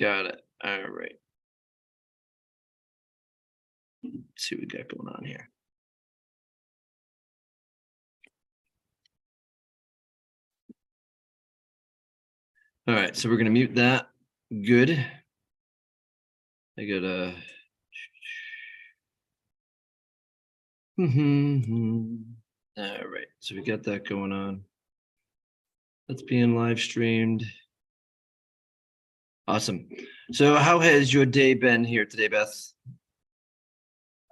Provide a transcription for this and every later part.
Got it. All right. Let's see what we got going on here. All right, so we're gonna mute that. Good. I gotta. All right, so we got that going on. That's being live streamed. Awesome. So how has your day been here today, Beth?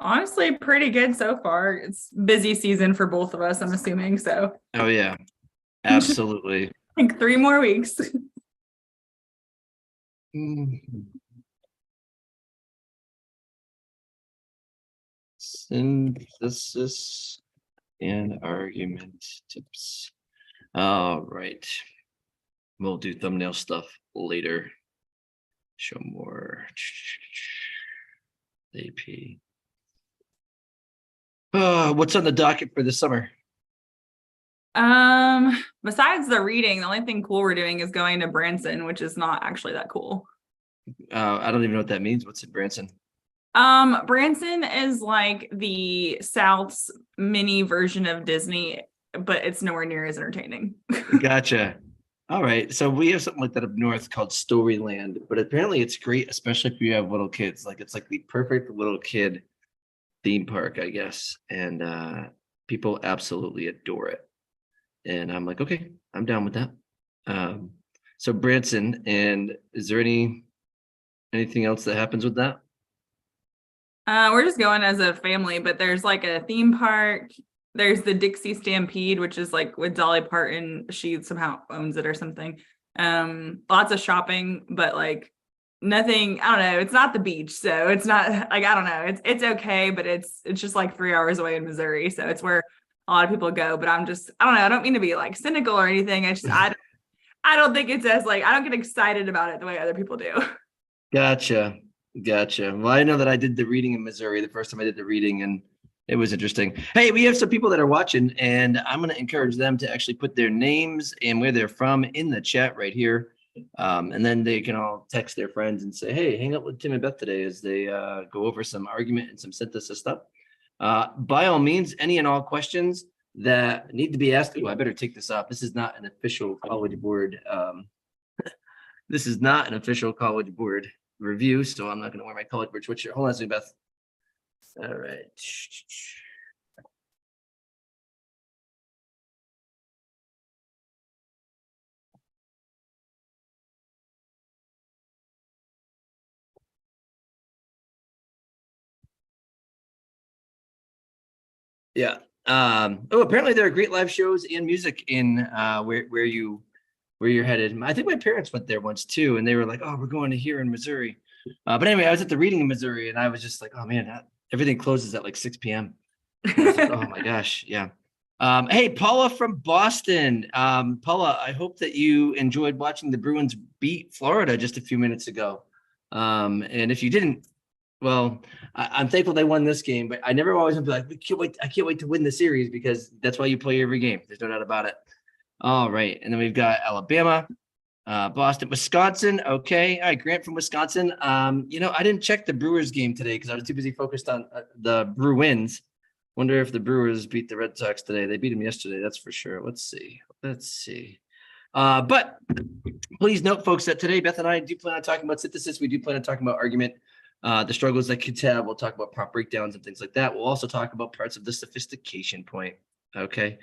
Honestly, pretty good so far. It's busy season for both of us, I'm assuming. So Oh yeah, absolutely. like 3 more weeks. Synthesis and argument tips. All right. We'll do thumbnail stuff later. Show more. AP. What's on the docket for the summer? Besides the reading, the only thing cool we're doing is going to Branson, which is not actually that cool. I don't even know what that means. What's in Branson? Branson is like the South's mini version of Disney, but it's nowhere near as entertaining. Gotcha. All right. So we have something like that up north called Storyland, but apparently it's great, especially if you have little kids. Like it's like the perfect little kid theme park, I guess. And people absolutely adore it. And I'm like, okay, I'm down with that. So Branson, and is there anything else that happens with that? We're just going as a family, but there's like a theme park. There's the Dixie Stampede, which is like with Dolly Parton. She somehow owns it or something. Lots of shopping, but like nothing. I don't know. It's not the beach, so it's not like I don't know. It's okay, but it's just like 3 hours away in Missouri, so it's where a lot of people go. But I don't know. I don't mean to be like cynical or anything. I don't think it's as like I don't get excited about it the way other people do. Gotcha. Well, I know that I did the reading in Missouri the first time I did the reading, and it was interesting. Hey, we have some people that are watching, and I'm going to encourage them to actually put their names and where they're from in the chat right here. And then they can all text their friends and say, hey, hang out with Tim and Beth today as they go over some argument and some synthesis stuff. By all means, any and all questions that need to be asked. Oh, I better take this off. This is not an official College Board. This is not an official College Board review, so I'm not going to wear my College Board sweatshirt. Hold on a second, Beth. All right. Yeah. Oh, apparently there are great live shows and music in where you're headed. I think my parents went there once too, and they were like, "Oh, we're going to here in Missouri." But anyway, I was at the reading in Missouri, and I was just like, "Oh man, everything closes at like 6 p.m." Like, oh my gosh, yeah. Hey, Paula from Boston. Paula, I hope that you enjoyed watching the Bruins beat Florida just a few minutes ago. And if you didn't, well, I'm thankful they won this game, but I never always would be like, I can't wait to win the series, because that's why you play every game. There's no doubt about it. All right. And then we've got Alabama, Boston, Wisconsin. Okay. All right. Grant from Wisconsin. I didn't check the Brewers game today because I was too busy focused on the Bruins. Wonder if the Brewers beat the Red Sox today. They beat them yesterday. That's for sure. Let's see. But please note, folks, that today Beth and I do plan on talking about synthesis. We do plan on talking about argument, the struggles that kids have. We'll talk about prompt breakdowns and things like that. We'll also talk about parts of the sophistication point. Okay.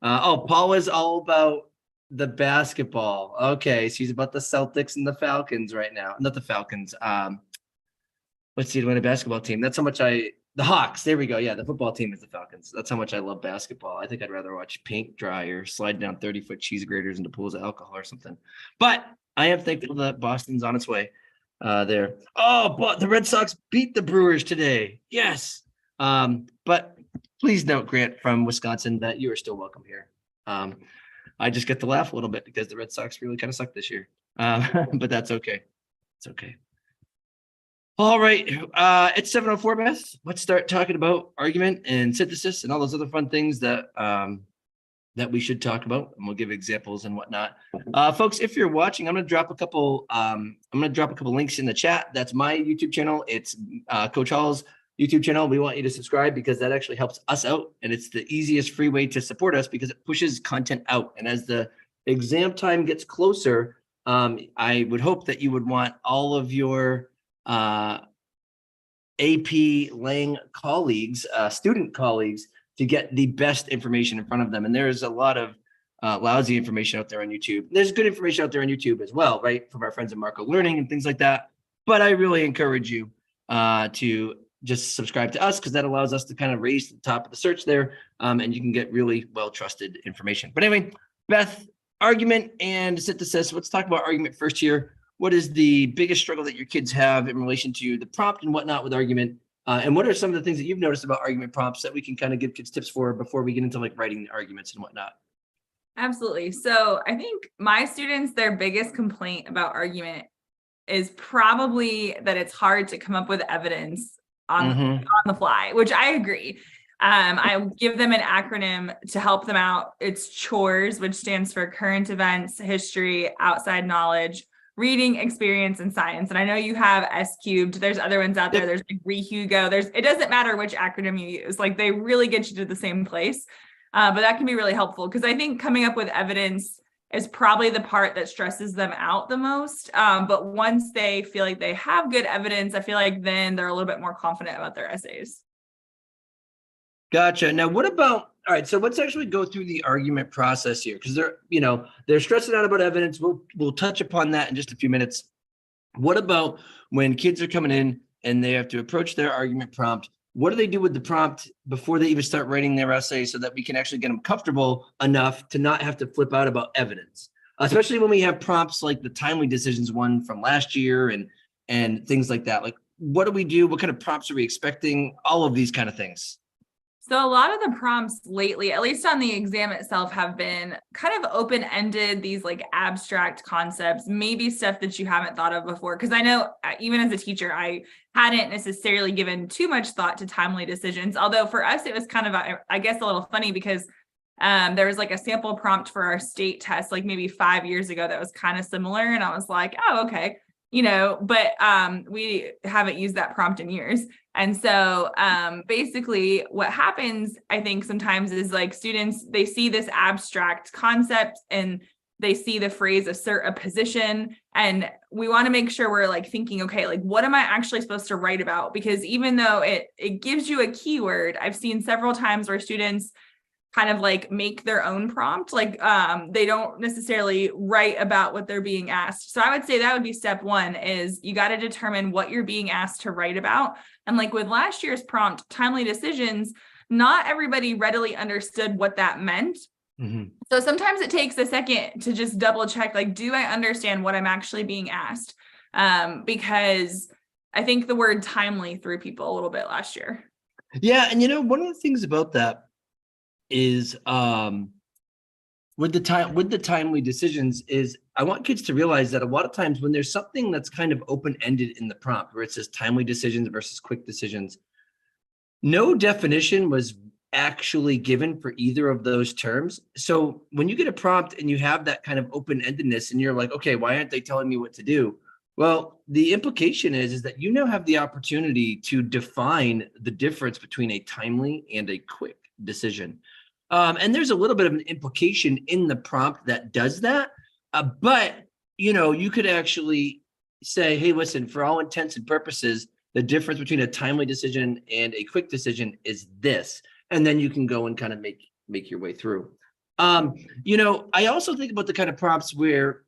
Paul is all about the basketball. Okay. She's about the Celtics and the Falcons right now. Not the Falcons. What's the Atlanta basketball team? That's how much the Hawks. There we go. Yeah, the football team is the Falcons. That's how much I love basketball. I think I'd rather watch paint dry or slide down 30-foot cheese graters into pools of alcohol or something. But I am thankful that Boston's on its way there. Oh, but the Red Sox beat the Brewers today. Yes. But please note, Grant from Wisconsin, that you are still welcome here. I just get to laugh a little bit because the Red Sox really kind of suck this year. But that's okay. It's okay. All right. It's 7:04, Beth. Let's start talking about argument and synthesis and all those other fun things that that we should talk about, and we'll give examples and whatnot. Folks, if you're watching, I'm going to drop a couple links in the chat. That's my YouTube channel. It's Coach Hall's YouTube channel. We want you to subscribe because that actually helps us out, and it's the easiest free way to support us because it pushes content out. And as the exam time gets closer, I would hope that you would want all of your AP Lang colleagues, student colleagues, to get the best information in front of them. And there's a lot of lousy information out there on YouTube. There's good information out there on YouTube as well, right? From our friends at Marco Learning and things like that. But I really encourage you to just subscribe to us because that allows us to kind of raise the top of the search there, and you can get really well-trusted information. But anyway, Beth, argument and synthesis. Let's talk about argument first here. What is the biggest struggle that your kids have in relation to the prompt and whatnot with argument? And what are some of the things that you've noticed about argument prompts that we can kind of give kids tips for before we get into like writing arguments and whatnot? Absolutely. So I think my students, their biggest complaint about argument is probably that it's hard to come up with evidence on the fly, which I agree. I give them an acronym to help them out. It's CHORES, which stands for current events, history, outside knowledge, reading, experience, and science. And I know you have S cubed. There's other ones out there. There's like Hugo. It doesn't matter which acronym you use. Like they really get you to the same place. But that can be really helpful because I think coming up with evidence is probably the part that stresses them out the most. But once they feel like they have good evidence, I feel like then they're a little bit more confident about their essays. Gotcha. Now, what about, all right, so let's actually go through the argument process here because they're stressing out about evidence. We'll touch upon that in just a few minutes. What about when kids are coming in and they have to approach their argument prompt? What do they do with the prompt before they even start writing their essay so that we can actually get them comfortable enough to not have to flip out about evidence, especially when we have prompts like the timely decisions one from last year and things like that? Like, what do we do? What kind of prompts are we expecting? All of these kind of things. So a lot of the prompts lately, at least on the exam itself, have been kind of open-ended, these like abstract concepts, maybe stuff that you haven't thought of before. Because I know even as a teacher, I hadn't necessarily given too much thought to timely decisions. Although for us, it was kind of, I guess, a little funny because there was like a sample prompt for our state test, like maybe 5 years ago that was kind of similar. And I was like, oh, okay. But we haven't used that prompt in years. And so basically what happens, I think sometimes is like students, they see this abstract concept and they see the phrase assert a position. And we want to make sure we're like thinking, okay, like what am I actually supposed to write about? Because even though it gives you a keyword, I've seen several times where students kind of like make their own prompt. Like they don't necessarily write about what they're being asked. So I would say that would be step one is you got to determine what you're being asked to write about. And like with last year's prompt, timely decisions, not everybody readily understood what that meant. So sometimes it takes a second to just double check, like, do I understand what I'm actually being asked? Because I think the word timely threw people a little bit last year. Yeah. And one of the things about that is with the timely decisions is I want kids to realize that a lot of times when there's something that's kind of open-ended in the prompt where it says timely decisions versus quick decisions, no definition was actually given for either of those terms. So when you get a prompt and you have that kind of open-endedness and you're like, okay, why aren't they telling me what to do? Well, the implication is that you now have the opportunity to define the difference between a timely and a quick decision. And there's a little bit of an implication in the prompt that does that. But you could actually say, hey, listen, for all intents and purposes, the difference between a timely decision and a quick decision is this. And then you can go and kind of make your way through. I also think about the kind of prompts where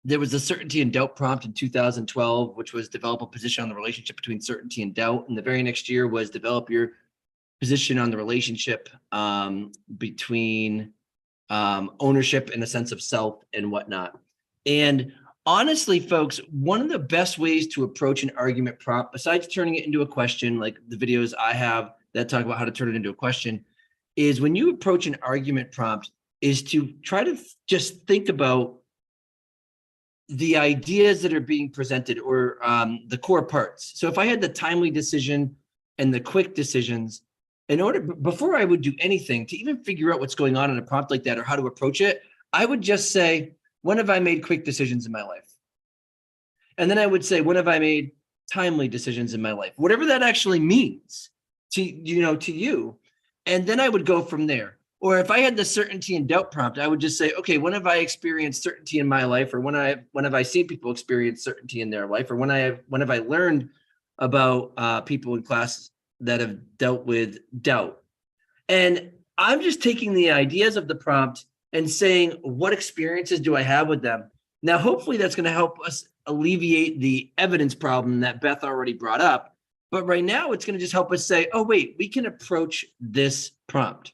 there was a certainty and doubt prompt in 2012, which was develop a position on the relationship between certainty and doubt. And the very next year was develop your position on the relationship between ownership and a sense of self and whatnot. And honestly, folks, one of the best ways to approach an argument prompt, besides turning it into a question, like the videos I have that talk about how to turn it into a question, is when you approach an argument prompt is to try to just think about the ideas that are being presented or the core parts. So if I had the timely decision and the quick decisions, before I would do anything to even figure out what's going on in a prompt like that or how to approach it, I would just say, when have I made quick decisions in my life? And then I would say, when have I made timely decisions in my life? Whatever that actually means to you. And then I would go from there. Or if I had the certainty and doubt prompt, I would just say, okay, when have I experienced certainty in my life? Or when have I seen people experience certainty in their life? Or when have I learned about people in class that have dealt with doubt? And I'm just taking the ideas of the prompt and saying, what experiences do I have with them? Now, hopefully that's going to help us alleviate the evidence problem that Beth already brought up. But right now, it's going to just help us say, oh, wait, we can approach this prompt.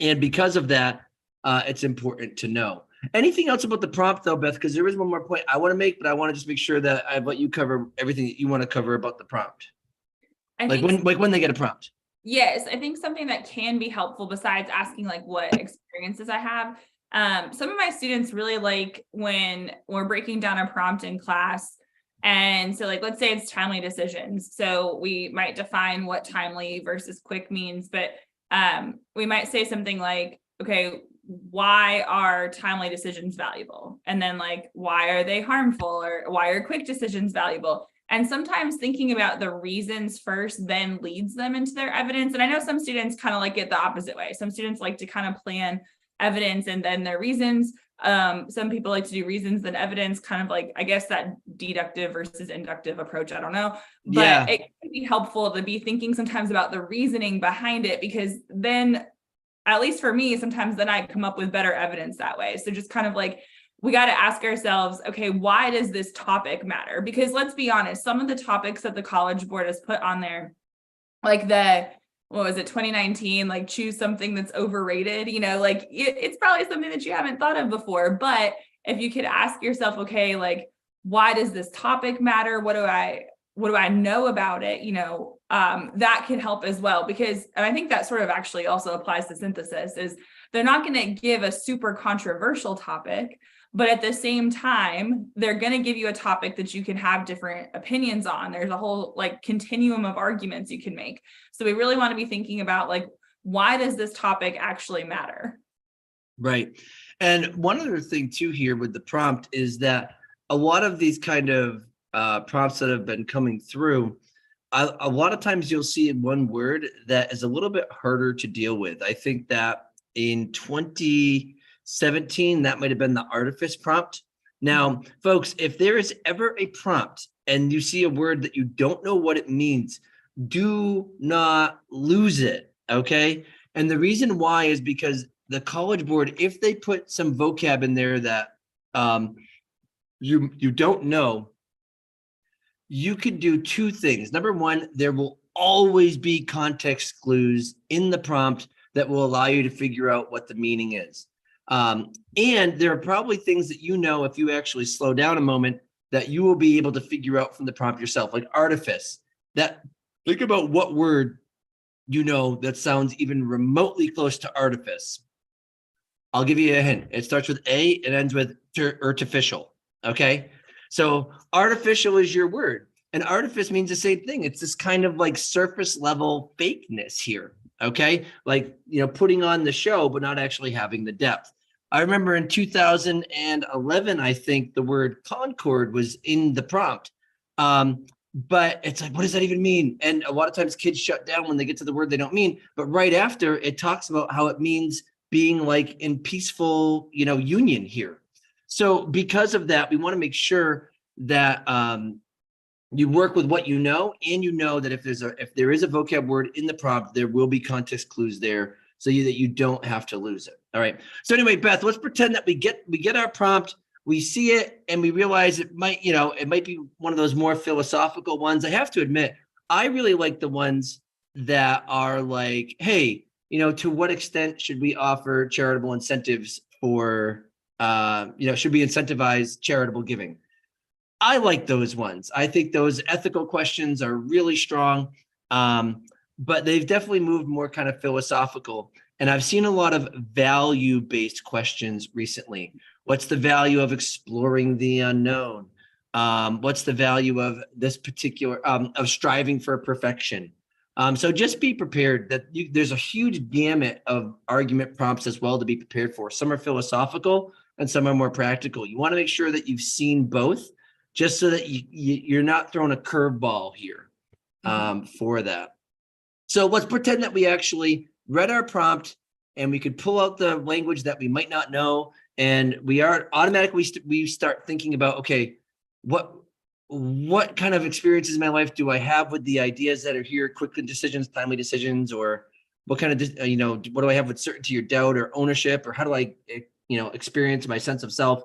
And because of that, it's important to know. Anything else about the prompt, though, Beth? Because there is one more point I want to make, but I want to just make sure that I let you cover everything that you want to cover about the prompt. When they get a prompt. Yes, I think something that can be helpful besides asking like what experiences I have. Some of my students really like when we're breaking down a prompt in class. And so like, let's say it's timely decisions. So we might define what timely versus quick means, but we might say something like, okay, why are timely decisions valuable? And then like, why are they harmful? Or why are quick decisions valuable? And sometimes thinking about the reasons first then leads them into their evidence. And I know some students kind of like it the opposite way. Some students like to kind of plan evidence and then their reasons. Some people like to do reasons then evidence, kind of like, I guess, that deductive versus inductive approach. I don't know, but it can be helpful to be thinking sometimes about the reasoning behind it, because then, at least for me, sometimes then I come up with better evidence that way. So just kind of like, we got to ask ourselves, okay, why does this topic matter? Because let's be honest, some of the topics that the College Board has put on there, like what was it, 2019, like choose something that's overrated, like it's probably something that you haven't thought of before. But if you could ask yourself, okay, like, why does this topic matter? What do I know about it? That can help as well, because, and I think that sort of actually also applies to synthesis, is they're not going to give a super controversial topic, but at the same time, they're going to give you a topic that you can have different opinions on. There's a whole like continuum of arguments you can make. So we really want to be thinking about like, why does this topic actually matter? Right. And one other thing too here with the prompt is that a lot of these kind of prompts that have been coming through, a lot of times you'll see one word that is a little bit harder to deal with. I think that in 2017, that might have been the artifice prompt. Now, folks, if there is ever a prompt and you see a word that you don't know what it means, do not lose it, okay? And the reason why is because the College Board, if they put some vocab in there that you don't know, you could do two things. Number one, there will always be context clues in the prompt that will allow you to figure out what the meaning is. And there are probably things that if you actually slow down a moment, that you will be able to figure out from the prompt yourself, like artifice. Think about what word that sounds even remotely close to artifice. I'll give you a hint. It starts with A, it ends with artificial, okay? So artificial is your word, and artifice means the same thing. It's this kind of like surface level fakeness here, okay? Like, putting on the show, but not actually having the depth. I remember in 2011, I think the word concord was in the prompt. But it's like, what does that even mean? And a lot of times kids shut down when they get to the word they don't mean, but right after it talks about how it means being like in peaceful, union here. So because of that, we want to make sure that you work with what you know, and that if there is a vocab word in the prompt, there will be context clues there so that you don't have to lose it. All right. So anyway, Beth, let's pretend that we get our prompt, we see it, and we realize it might be one of those more philosophical ones. I have to admit, I really like the ones that are like, hey, to what extent should we offer charitable incentives for should we incentivize charitable giving? I like those ones. I think those ethical questions are really strong, but they've definitely moved more kind of philosophical. And I've seen a lot of value-based questions recently. What's the value of exploring the unknown? What's the value of this particular, of striving for perfection? So just be prepared that there's a huge gamut of argument prompts as well to be prepared for. Some are philosophical and some are more practical. You want to make sure that you've seen both, just so that you're not throwing a curveball here for that. So let's pretend that we actually read our prompt and we could pull out the language that we might not know. And we are automatically, we start thinking about, okay, what kind of experiences in my life do I have with the ideas that are here, quick decisions, timely decisions, or what kind of, what do I have with certainty or doubt or ownership, or how do I, experience my sense of self?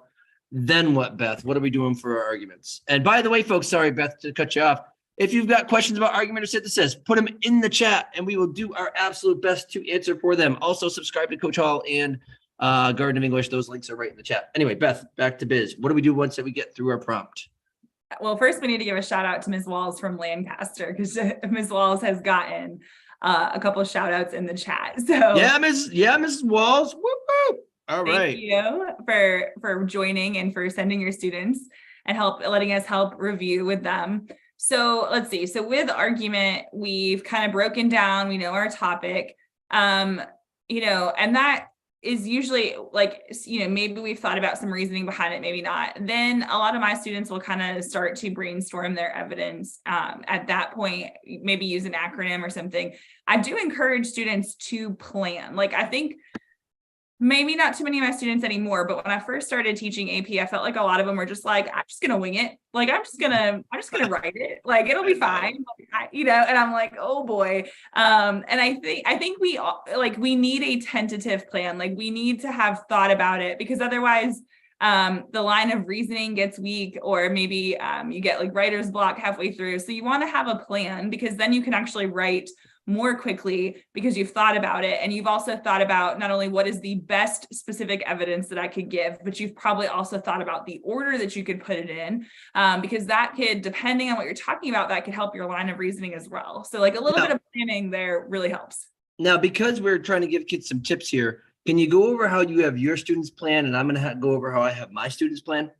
Then what, Beth? What are we doing for our arguments? And by the way, folks, sorry, Beth, to cut you off. If you've got questions about argument or synthesis, put them in the chat and we will do our absolute best to answer for them. Also, subscribe to Coach Hall and Garden of English. Those links are right in the chat. Anyway, Beth, back to biz. What do we do once that we get through our prompt? Well, first we need to give a shout out to Ms. Walls from Lancaster, because Ms. Walls has gotten a couple of shout outs in the chat. So Ms. Walls. Whoop, whoop. All right. Thank you for joining and for sending your students and letting us help review with them. So let's see. So with argument, we've kind of broken down, we know our topic, and that is usually maybe we've thought about some reasoning behind it, maybe not. Then a lot of my students will kind of start to brainstorm their evidence. At that point, maybe use an acronym or something. I do encourage students to plan. I think maybe not too many of my students anymore, but when I first started teaching AP, I felt like a lot of them were just like, I'm just going to wing it. I'm just going to write it. It'll be fine. And I'm like, oh boy. And I think we need a tentative plan. We need to have thought about it, because otherwise the line of reasoning gets weak, or maybe you get writer's block halfway through. So you want to have a plan, because then you can actually write more quickly, because you've thought about it. And you've also thought about not only what is the best specific evidence that I could give, but you've probably also thought about the order that you could put it in, because that could, depending on what you're talking about, that could help your line of reasoning as well. So a little bit of planning there really helps. Now, because we're trying to give kids some tips here, can you go over how you have your students plan, and I'm going to go over how I have my students plan?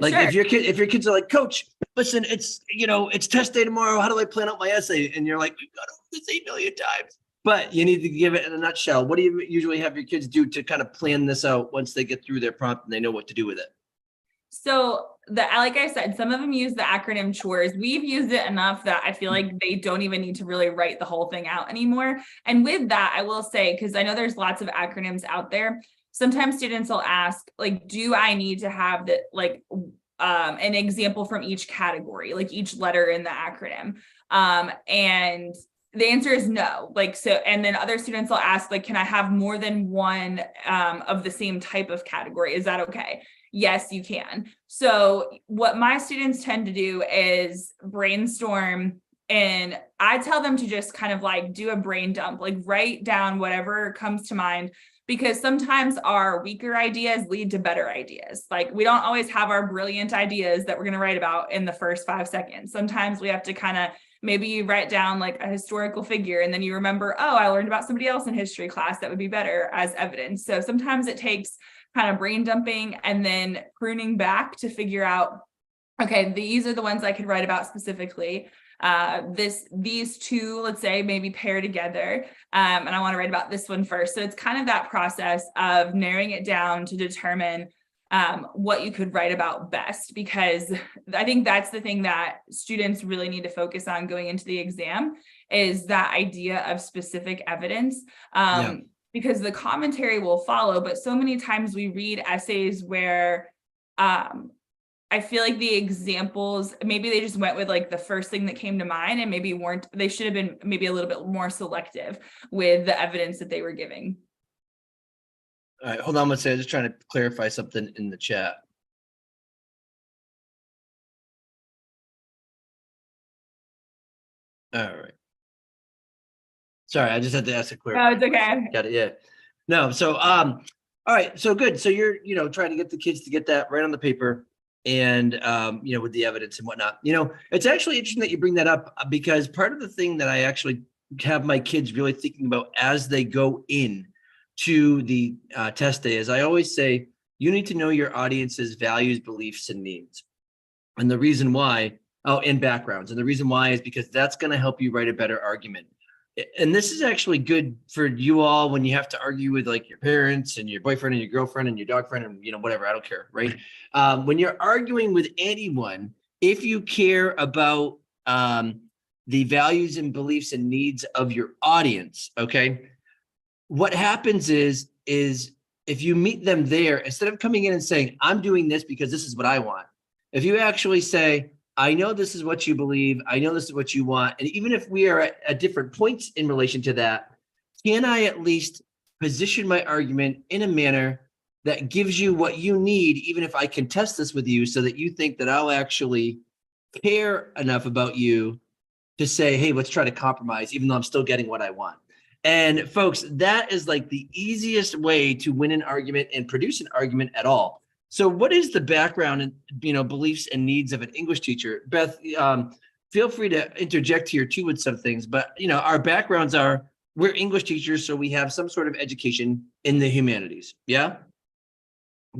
Sure. If your kids are like, Coach, listen, it's test day tomorrow. How do I plan out my essay? And you're like, we've got over this 8 million times, but you need to give it in a nutshell. What do you usually have your kids do to kind of plan this out once they get through their prompt and they know what to do with it? So like I said, some of them use the acronym chores. We've used it enough that I feel like they don't even need to really write the whole thing out anymore. And with that, I will say, because I know there's lots of acronyms out there, sometimes students will ask, do I need to have an example from each category, each letter in the acronym? And the answer is no. And then other students will ask, can I have more than one of the same type of category? Is that okay? Yes, you can. So what my students tend to do is brainstorm, and I tell them to just kind of do a brain dump, write down whatever comes to mind, because sometimes our weaker ideas lead to better ideas. We don't always have our brilliant ideas that we're going to write about in the first 5 seconds. Sometimes we have to kind of, maybe you write down a historical figure, and then you remember, oh, I learned about somebody else in history class that would be better as evidence. So sometimes it takes kind of brain dumping and then pruning back to figure out, okay, these are the ones I could write about specifically. These two, let's say, maybe pair together, and I want to write about this one first. So it's kind of that process of narrowing it down to determine what you could write about best, because I think that's the thing that students really need to focus on going into the exam, is that idea of specific evidence. Because the commentary will follow, but so many times we read essays where I feel like the examples, maybe they just went with the first thing that came to mind, and maybe they should have been maybe a little bit more selective with the evidence that they were giving. All right, hold on one second. I'm just trying to clarify something in the chat. All right. Sorry, I just had to ask a quick. No, it's okay. Got it. Yeah. No. So, all right. So good. So you're, trying to get the kids to get that right on the paper, and, with the evidence and whatnot. It's actually interesting that you bring that up, because part of the thing that I actually have my kids really thinking about as they go in to the test day is, I always say, you need to know your audience's values, beliefs, and needs. And the reason why Oh, and backgrounds. And the reason why is because that's going to help you write a better argument. And this is actually good for you all when you have to argue with like your parents and your boyfriend and your girlfriend and your dog friend and, you know, whatever, I don't care, right? When you're arguing with anyone, if you care about the values and beliefs and needs of your audience, okay, what happens is if you meet them there, instead of coming in and saying, I'm doing this because this is what I want, if you actually say, I know this is what you believe, I know this is what you want, and even if we are at different points in relation to that, can I at least position my argument in a manner that gives you what you need, even if I contest this with you, so that you think that I'll actually care enough about you to say, hey, let's try to compromise, even though I'm still getting what I want. And folks, that is like the easiest way to win an argument and produce an argument at all. So what is the background and, you know, beliefs and needs of an English teacher? Beth, feel free to interject here too with some things, but, you know, our backgrounds are, we're English teachers, so we have some sort of education in the humanities. Yeah.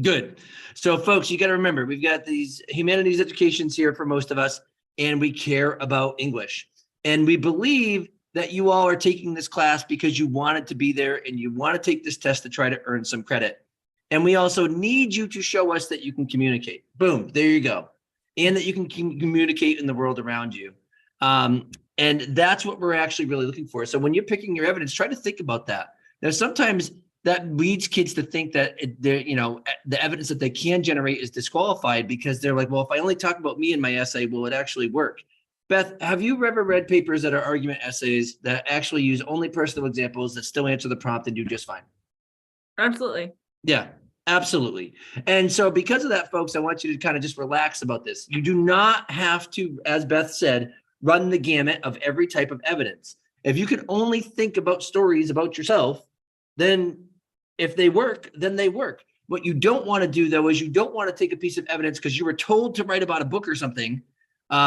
Good. So folks, you got to remember, we've got these humanities educations here for most of us, and we care about English. And we believe that you all are taking this class because you want it to be there and you want to take this test to try to earn some credit. And we also need you to show us that you can communicate. Boom, there you go. And that you can communicate in the world around you. And that's what we're actually really looking for. So when you're picking your evidence, try to think about that. Now, sometimes that leads kids to think that you know, the evidence that they can generate is disqualified because they're like, well, if I only talk about me in my essay, will it actually work? Beth, have you ever read papers that are argument essays that actually use only personal examples that still answer the prompt and do just fine? Absolutely. Yeah, absolutely. And so because of that, folks, I want you to kind of just relax about this. You do not have to, as Beth said, run the gamut of every type of evidence. If you can only think about stories about yourself, then if they work, then they work. What you don't want to do, though, is you don't want to take a piece of evidence because you were told to write about a book or something.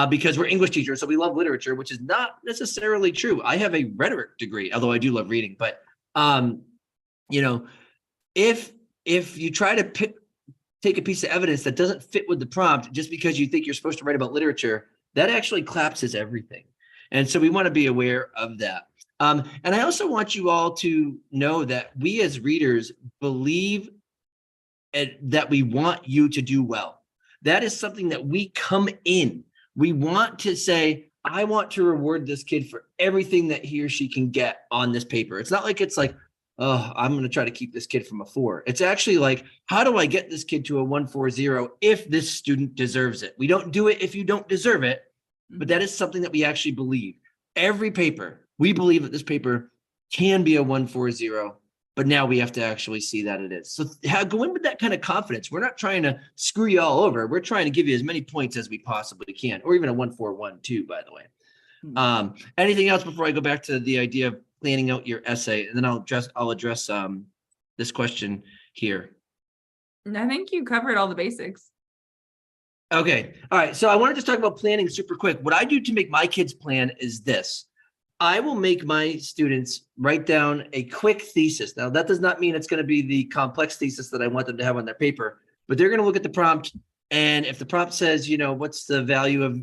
Because we're English teachers, so we love literature, which is not necessarily true. I have a rhetoric degree, although I do love reading. But you know, if you try to take a piece of evidence that doesn't fit with the prompt just because you think you're supposed to write about literature, that actually collapses everything. And so we want to be aware of that. And I also want you all to know that we as readers believe that we want you to do well. That is something that we come in. We want to say, I want to reward this kid for everything that he or she can get on this paper. It's not like it's like, oh, I'm going to try to keep this kid from a 4. It's actually like, how do I get this kid to a 140 if this student deserves it? We don't do it if you don't deserve it, but that is something that we actually believe. Every paper, we believe that this paper can be a 140, but now we have to actually see that it is. So go in with that kind of confidence. We're not trying to screw you all over. We're trying to give you as many points as we possibly can, or even a 141 too, by the way. Anything else before I go back to the idea of planning out your essay? And then I'll address this question here. I think you covered all the basics. Okay. All right. So I want to just talk about planning super quick. What I do to make my kids plan is this. I will make my students write down a quick thesis. Now, that does not mean it's going to be the complex thesis that I want them to have on their paper, but they're going to look at the prompt. And if the prompt says, you know, what's the value of,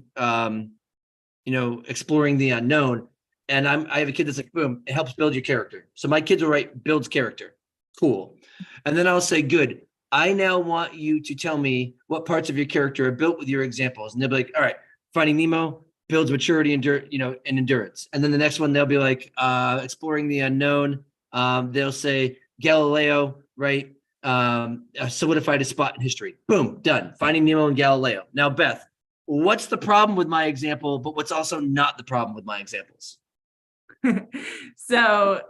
you know, exploring the unknown? And I have a kid that's like, boom, it helps build your character. So my kids will write builds character. Cool. And then I'll say, good. I now want you to tell me what parts of your character are built with your examples. And they'll be like, all right, Finding Nemo builds maturity and endurance. And then the next one, they'll be like, exploring the unknown. They'll say Galileo, right? Solidified a spot in history. Boom, done. Finding Nemo and Galileo. Now, Beth, what's the problem with my example, but what's also not the problem with my examples? So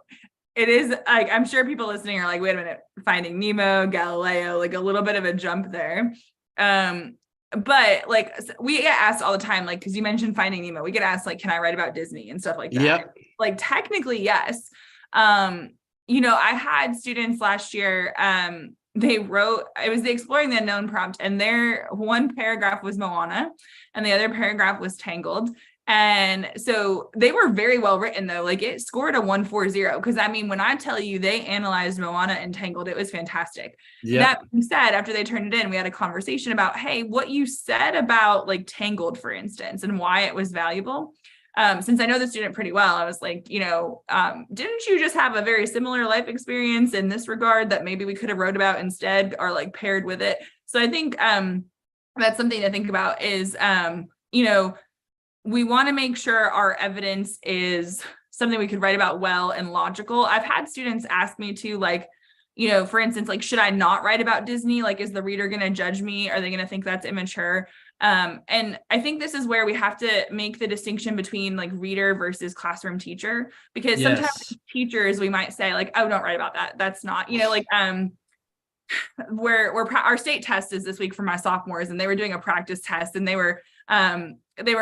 it is like, I'm sure people listening are like, wait a minute, Finding Nemo, Galileo, like a little bit of a jump there. But like we get asked all the time, like, because you mentioned Finding Nemo, we get asked like, can I write about Disney and stuff like that? Yep. Like technically, yes. You know, I had students last year, they wrote, it was the Exploring the Unknown prompt, and their one paragraph was Moana and the other paragraph was Tangled. And so they were very well written though. Like it scored a 140. Because I mean, when I tell you they analyzed Moana and Tangled, it was fantastic. Yeah. That being said, after they turned it in, we had a conversation about, hey, what you said about like Tangled, for instance, and why it was valuable. Since I know the student pretty well, I was like, didn't you just have a very similar life experience in this regard that maybe we could have wrote about instead or like paired with it? So I think that's something to think about is, we want to make sure our evidence is something we could write about well and logical. I've had students ask me to like, for instance, like, should I not write about Disney? Like, is the reader going to judge me? Are they going to think that's immature? And I think this is where we have to make the distinction between like reader versus classroom teacher, because sometimes teachers, we might say like, oh, don't write about that. That's not, our state test is this week for my sophomores, and they were doing a practice test, and they were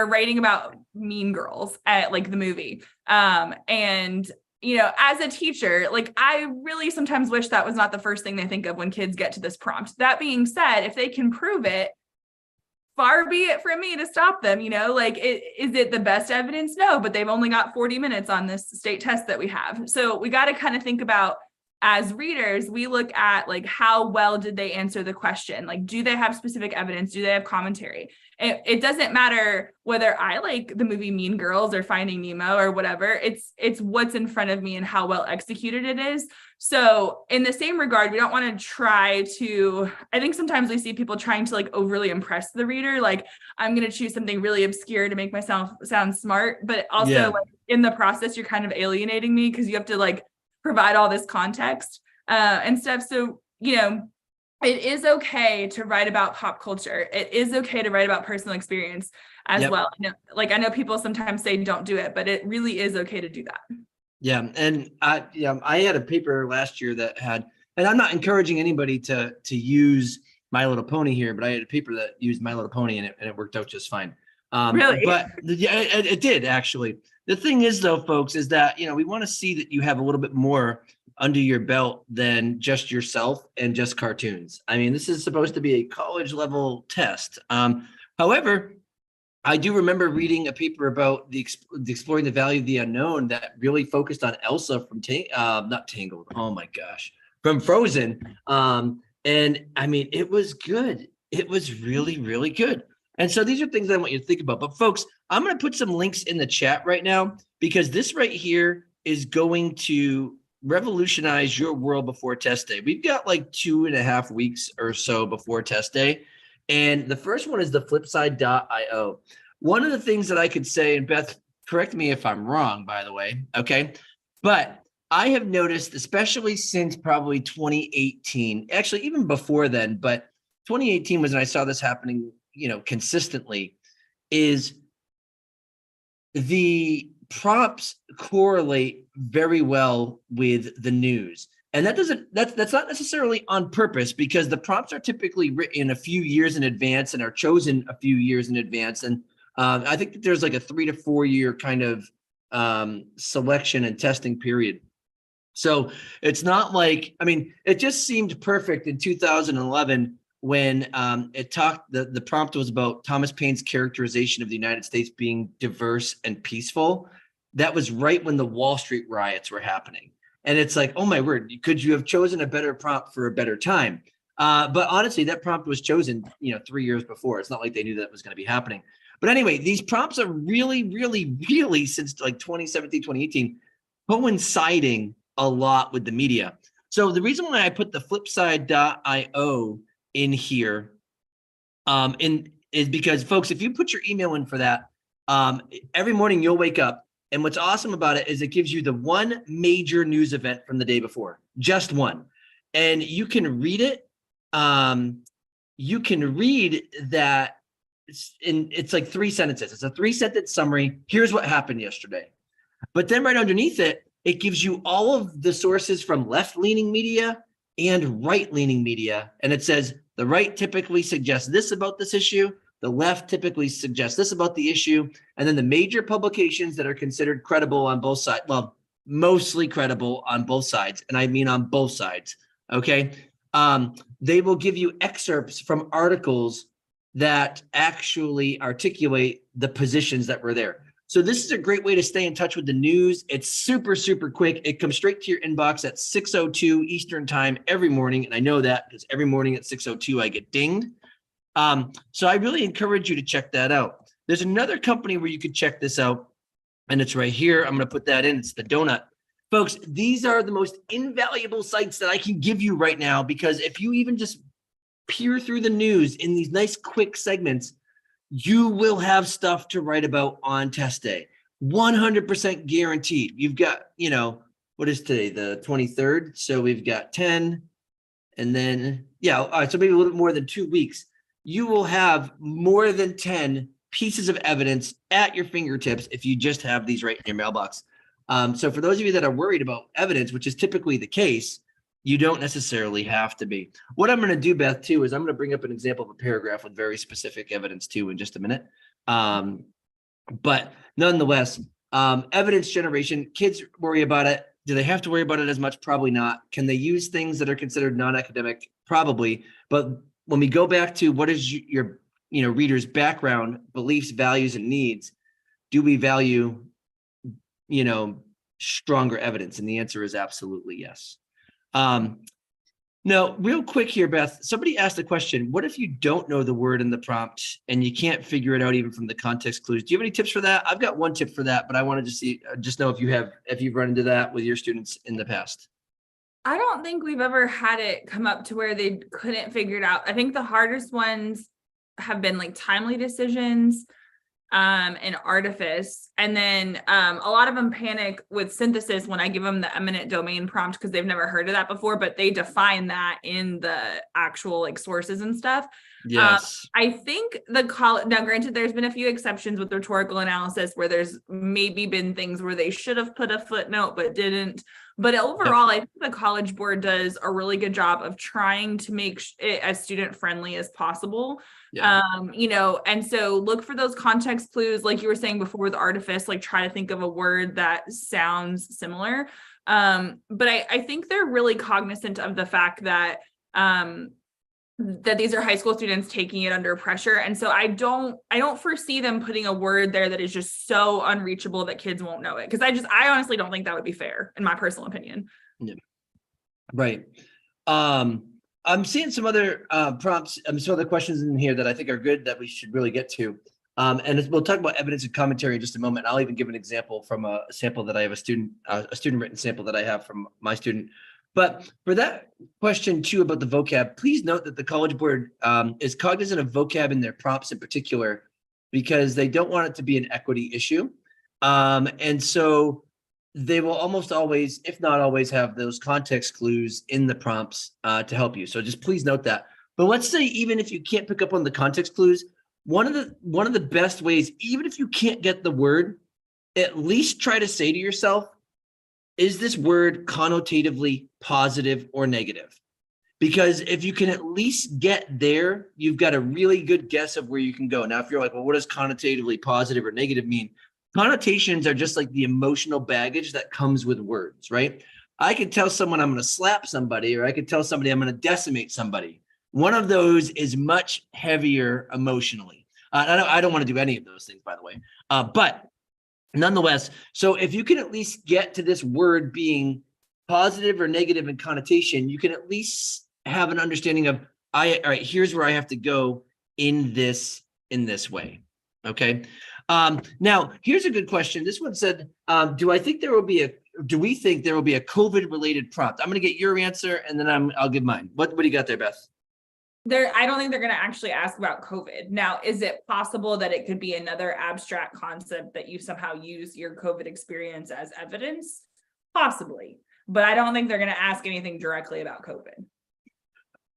writing about Mean Girls at like the movie. And as a teacher, like I really sometimes wish that was not the first thing they think of when kids get to this prompt. That being said, if they can prove it, far be it from me to stop them, is it the best evidence? No, but they've only got 40 minutes on this state test that we have. So we got to kind of think about, as readers, we look at like, how well did they answer the question? Like, do they have specific evidence? Do they have commentary? It doesn't matter whether I like the movie Mean Girls or Finding Nemo or whatever. It's what's in front of me and how well executed it is. So in the same regard, we don't want to try to, I think sometimes we see people trying to like overly impress the reader. Like, I'm going to choose something really obscure to make myself sound smart, but also like in the process, you're kind of alienating me because you have to like provide all this context and stuff. So, it is okay to write about pop culture. It is okay to write about personal experience as well. I know people sometimes say don't do it, but it really is okay to do that. Yeah. And I had a paper last year that had, and I'm not encouraging anybody to use My Little Pony here, but I had a paper that used My Little Pony and it worked out just fine. Really? But it did actually. The thing is though, folks, is that, we want to see that you have a little bit more under your belt than just yourself and just cartoons. I mean, this is supposed to be a college level test. However, I do remember reading a paper about the exploring the value of the unknown that really focused on Elsa from not Tangled. Oh my gosh, from Frozen. And I mean, it was good. It was really, really good. And so these are things I want you to think about. But folks, I'm going to put some links in the chat right now, because this right here is going to revolutionize your world before test day. We've got like 2.5 weeks or so before test day. And the first one is the flipside.io. One of the things that I could say, and Beth, correct me if I'm wrong, by the way, okay? But I have noticed, especially since probably 2018, actually even before then, but 2018 was when I saw this happening, consistently, is the prompts correlate very well with the news. And that's not necessarily on purpose, because the prompts are typically written a few years in advance and are chosen a few years in advance. And I think that there's like a 3 to 4 year kind of selection and testing period. So it's not like, it just seemed perfect in 2011 when the prompt was about Thomas Paine's characterization of the United States being diverse and peaceful. That was right when the Wall Street riots were happening. And it's like, oh my word, could you have chosen a better prompt for a better time? But honestly, that prompt was chosen, 3 years before. It's not like they knew that was going to be happening. But anyway, these prompts are really, really, really, since like 2017, 2018, coinciding a lot with the media. So the reason why I put the flipside.io in here is because, folks, if you put your email in for that, every morning you'll wake up, and what's awesome about it is it gives you the one major news event from the day before, just one, and you can read it. You can read that, it's like 3 sentences. It's a 3-sentence summary. Here's what happened yesterday. But then right underneath it, it gives you all of the sources from left-leaning media and right-leaning media. And it says the right typically suggests this about this issue. The left typically suggests this about the issue. And then the major publications that are considered credible on both sides, well, mostly credible on both sides. And I mean on both sides, okay? They will give you excerpts from articles that actually articulate the positions that were there. So this is a great way to stay in touch with the news. It's super, super quick. It comes straight to your inbox at 6:02 Eastern time every morning. And I know that because every morning at 6:02, I get dinged. So I really encourage you to check that out. There's another company where you could check this out, and it's right here. I'm going to put that in. It's the Donut. Folks, these are the most invaluable sites that I can give you right now, because if you even just peer through the news in these nice quick segments, you will have stuff to write about on test day. 100% guaranteed. You've got, what is today? The 23rd. So we've got 10, and then, all right, so maybe a little bit more than 2 weeks. You will have more than 10 pieces of evidence at your fingertips if you just have these right in your mailbox. So for those of you that are worried about evidence, which is typically the case, you don't necessarily have to be. What I'm going to do, Beth, too, is I'm going to bring up an example of a paragraph with very specific evidence too in just a minute. But nonetheless, evidence generation, kids worry about it. Do they have to worry about it as much? Probably not. Can they use things that are considered non-academic? Probably. But when we go back to what is your reader's background, beliefs, values, and needs, do we value stronger evidence? And the answer is absolutely yes. Now, real quick here, Beth, somebody asked a question. What if you don't know the word in the prompt and you can't figure it out even from the context clues? Do you have any tips for that? I've got one tip for that, but I wanted to just know if you've run into that with your students in the past. I don't think we've ever had it come up to where they couldn't figure it out. I think the hardest ones have been like timely decisions, and artifice. And then a lot of them panic with synthesis when I give them the eminent domain prompt because they've never heard of that before, but they define that in the actual like sources and stuff. Yes. I think now granted, there's been a few exceptions with rhetorical analysis where there's maybe been things where they should have put a footnote but didn't. But overall, I think the College Board does a really good job of trying to make it as student friendly as possible. Yeah. And so look for those context clues, like you were saying before with artifice, like try to think of a word that sounds similar. But I think they're really cognizant of the fact that that these are high school students taking it under pressure. And so I don't foresee them putting a word there that is just so unreachable that kids won't know it. Cause I honestly don't think that would be fair in my personal opinion. Yeah. Right. I'm seeing some other prompts, some other questions in here that I think are good that we should really get to. And we'll talk about evidence and commentary in just a moment. I'll even give an example from a sample that I have a student written sample that I have from my student. But for that question too about the vocab, please note that the College Board is cognizant of vocab in their prompts in particular, because they don't want it to be an equity issue. And so they will almost always, if not always, have those context clues in the prompts to help you. So just please note that. But let's say even if you can't pick up on the context clues, one of the best ways, even if you can't get the word, at least try to say to yourself, is this word connotatively positive or negative? Because if you can at least get there, you've got a really good guess of where you can go. Now, if you're like, well, what does connotatively positive or negative mean? Connotations are just like the emotional baggage that comes with words, right? I could tell someone I'm going to slap somebody, or I could tell somebody I'm going to decimate somebody. One of those is much heavier emotionally. I don't want to do any of those things, by the way. But nonetheless, so if you can at least get to this word being positive or negative in connotation, you can at least have an understanding of, all right, here's where I have to go in this way. Okay. Now here's a good question. This one said, do we think there will be a COVID related prompt? I'm going to get your answer and then I'll give mine. What do you got there, Beth? I don't think they're going to actually ask about COVID. Now, is it possible that it could be another abstract concept that you somehow use your COVID experience as evidence? Possibly, but I don't think they're going to ask anything directly about COVID.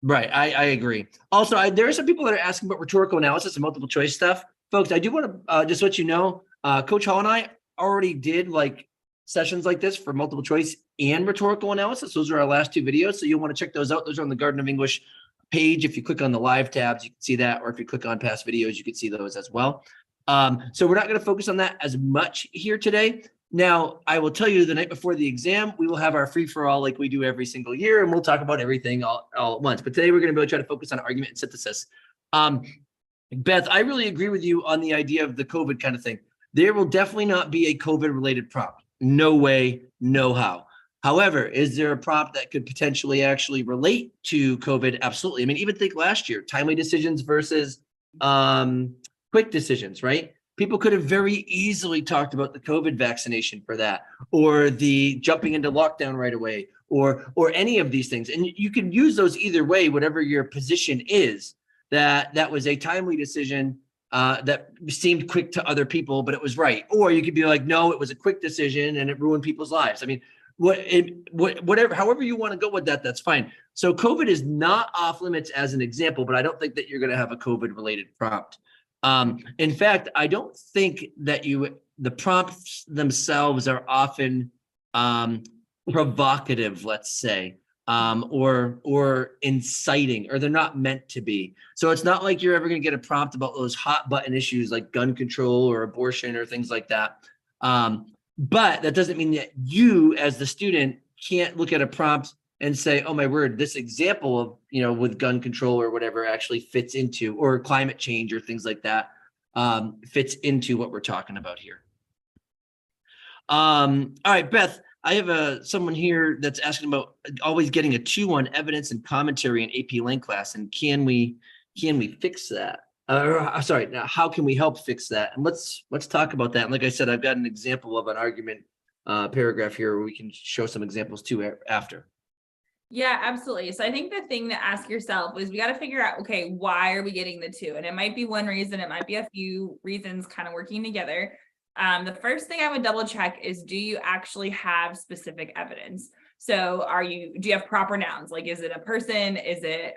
Right. I agree. Also, there are some people that are asking about rhetorical analysis and multiple choice stuff. Folks, I do want to just let you know, Coach Hall and I already did like sessions like this for multiple choice and rhetorical analysis. Those are our last two videos. So you'll want to check those out. Those are on the Garden of English page. If you click on the live tabs, you can see that, or if you click on past videos, you can see those as well. So we're not going to focus on that as much here today. Now, I will tell you the night before the exam, we will have our free-for-all like we do every single year, and we'll talk about everything all at once. But today we're going to really try to focus on argument and synthesis. Beth, I really agree with you on the idea of the COVID kind of thing. there will definitely not be a COVID related prompt. No way, no how. However, is there a prompt that could potentially actually relate to COVID? Absolutely. I mean, even think last year, timely decisions versus quick decisions, right? People could have very easily talked about the COVID vaccination for that, or the jumping into lockdown right away, or any of these things. And you can use those either way, whatever your position is, that was a timely decision that seemed quick to other people, but it was right. Or you could be like, no, it was a quick decision and it ruined people's lives. I mean, whatever, however you want to go with that, that's fine. So COVID is not off limits as an example, but I don't think that you're going to have a COVID related prompt. In fact, I don't think that the prompts themselves are often provocative, let's say, or inciting, or they're not meant to be. So it's not like you're ever going to get a prompt about those hot button issues like gun control or abortion or things like that. But that doesn't mean that you as the student can't look at a prompt and say, oh my word, this example of, with gun control or whatever actually fits into, or climate change or things like that, fits into what we're talking about here. All right, Beth, I have someone here that's asking about always getting a 2 on evidence and commentary in AP Lang class. And can we fix that? Sorry, now how can we help fix that? And let's talk about that. And like I said, I've got an example of an argument paragraph here where we can show some examples too after. Yeah, absolutely. So I think the thing to ask yourself is we got to figure out, okay, why are we getting the 2? And it might be one reason, it might be a few reasons kind of working together. The first thing I would double check is, do you actually have specific evidence? So do you have proper nouns? Like, is it a person? Is it,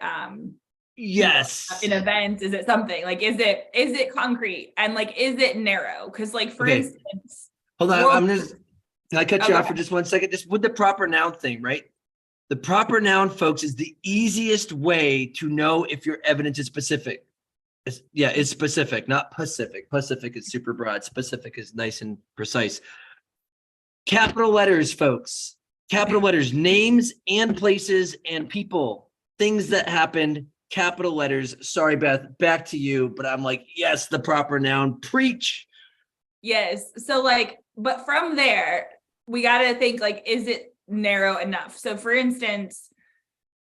yes, an event? Is it something like, is it concrete? And like, is it narrow? Cause like, for instance, hold on. Can I cut you off for just 1 second? Just with the proper noun thing, right? The proper noun, folks, is the easiest way to know if your evidence is specific. It's specific, not Pacific. Pacific is super broad. Specific is nice and precise. Capital letters, folks. Capital letters, names and places and people, things that happened, capital letters. Sorry, Beth, back to you. But I'm like, yes, the proper noun. Preach. Yes. So like, but from there, we got to think like, is it narrow enough? So for instance,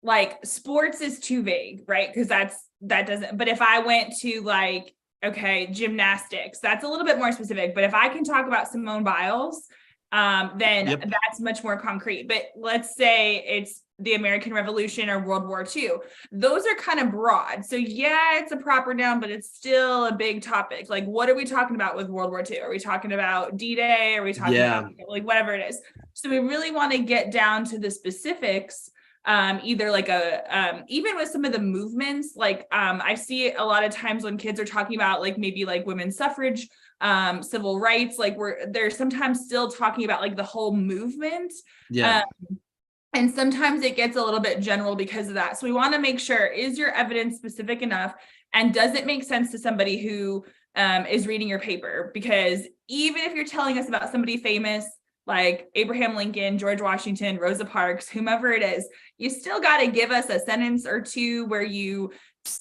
like sports is too vague, right? Because that doesn't, but if I went to like, okay, gymnastics, that's a little bit more specific. But if I can talk about Simone Biles, then that's much more concrete. But let's say it's the American Revolution or World War II. Those are kind of broad. So yeah, it's a proper noun, but it's still a big topic. Like, what are we talking about with World War II? Are we talking about D-Day? Are we talking about like whatever it is? So we really want to get down to the specifics. Either like even with some of the movements, like I see a lot of times when kids are talking about like maybe like women's suffrage, civil rights, like they're sometimes still talking about like the whole movement. And sometimes it gets a little bit general because of that. So we want to make sure, is your evidence specific enough? And does it make sense to somebody who is reading your paper? Because even if you're telling us about somebody famous, like Abraham Lincoln, George Washington, Rosa Parks, whomever it is, you still got to give us a sentence or two where you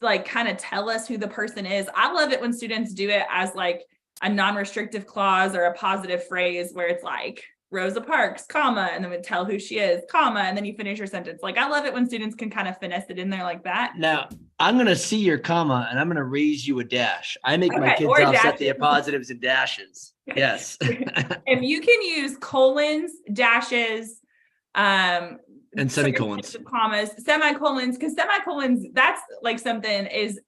like kind of tell us who the person is. I love it when students do it as like a non-restrictive clause or a positive phrase where it's like Rosa Parks, comma, and then we tell who she is, comma, and then you finish your sentence. Like, I love it when students can kind of finesse it in there like that. Now, I'm going to see your comma and I'm going to raise you a dash. I make my kids offset the positives and dashes. Yes. If you can use colons, dashes, and semicolons, commas, semicolons, because semicolons, that's like something is,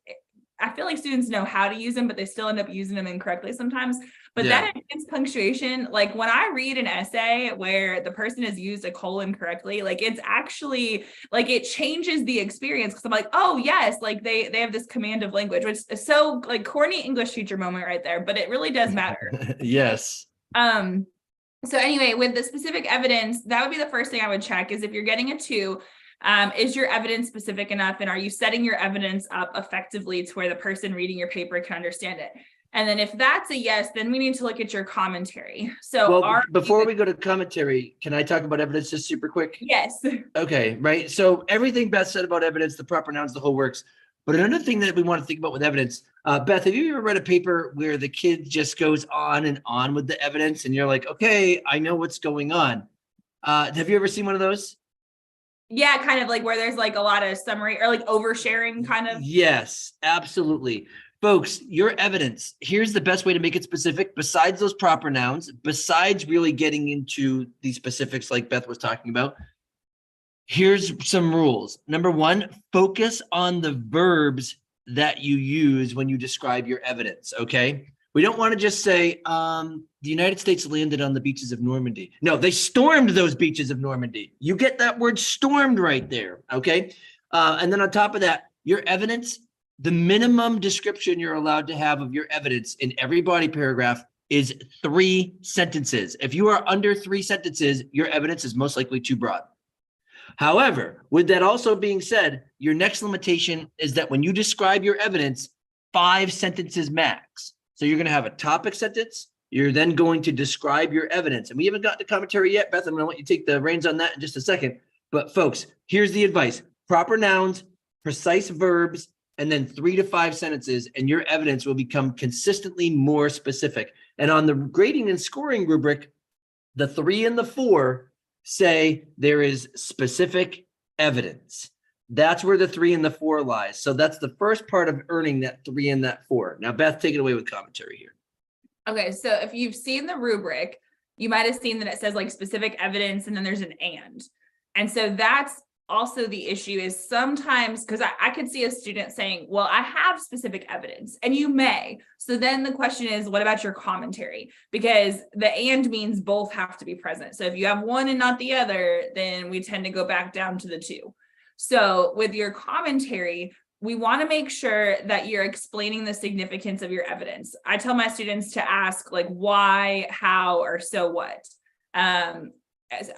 I feel like students know how to use them, but they still end up using them incorrectly sometimes. But that enhanced punctuation, like when I read an essay where the person has used a colon correctly, like it's actually like it changes the experience, because I'm like, oh yes, like they have this command of language, which is so like corny English teacher moment right there, but it really does matter. Yes. So anyway, with the specific evidence, that would be the first thing I would check, is if you're getting a 2, is your evidence specific enough, and are you setting your evidence up effectively to where the person reading your paper can understand it? And then if that's a yes, then we need to look at your commentary. So before we go to commentary, can I talk about evidence just super quick? Yes. Okay, right. So everything Beth said about evidence, the proper nouns, the whole works. But another thing that we want to think about with evidence, Beth, have you ever read a paper where the kid just goes on and on with the evidence and you're like, okay, I know what's going on. Have you ever seen one of those? Yeah, kind of like where there's like a lot of summary or like oversharing kind of. Yes, absolutely. Folks, your evidence, here's the best way to make it specific besides those proper nouns, besides really getting into the specifics like Beth was talking about. Here's some rules. Number one, focus on the verbs that you use when you describe your evidence, okay? We don't want to just say, the United States landed on the beaches of Normandy. No, they stormed those beaches of Normandy. You get that word stormed right there, okay? And then on top of that, your evidence, the minimum description you're allowed to have of your evidence in every body paragraph is 3 sentences. If you are under 3 sentences, your evidence is most likely too broad. However, with that also being said, your next limitation is that when you describe your evidence, 5 sentences max. So you're going to have a topic sentence. You're then going to describe your evidence. And we haven't gotten to commentary yet. Beth, I'm going to let you take the reins on that in just a second. But folks, here's the advice. Proper nouns, precise verbs, and then 3 to 5 sentences, and your evidence will become consistently more specific. And on the grading and scoring rubric, the 3 and the 4 say there is specific evidence. That's where the 3 and the 4 lies. So that's the first part of earning that 3 and that 4. Now, Beth, take it away with commentary here. Okay, so if you've seen the rubric, you might have seen that it says like specific evidence and then there's an and. And so that's also the issue is sometimes, because I could see a student saying, well, I have specific evidence, and you may. So then the question is, what about your commentary? Because the and means both have to be present. So if you have one and not the other, then we tend to go back down to the 2. So with your commentary, we want to make sure that you're explaining the significance of your evidence. I tell my students to ask like why, how, or so what.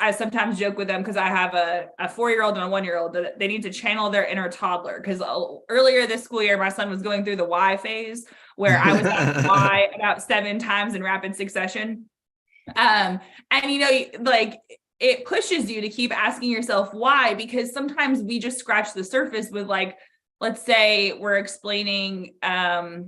I sometimes joke with them because I have a 4-year-old and a 1-year-old that they need to channel their inner toddler. Because earlier this school year, my son was going through the why phase where I was asked why about 7 times in rapid succession. And you know, like it pushes you to keep asking yourself why, because sometimes we just scratch the surface with like, let's say we're explaining, I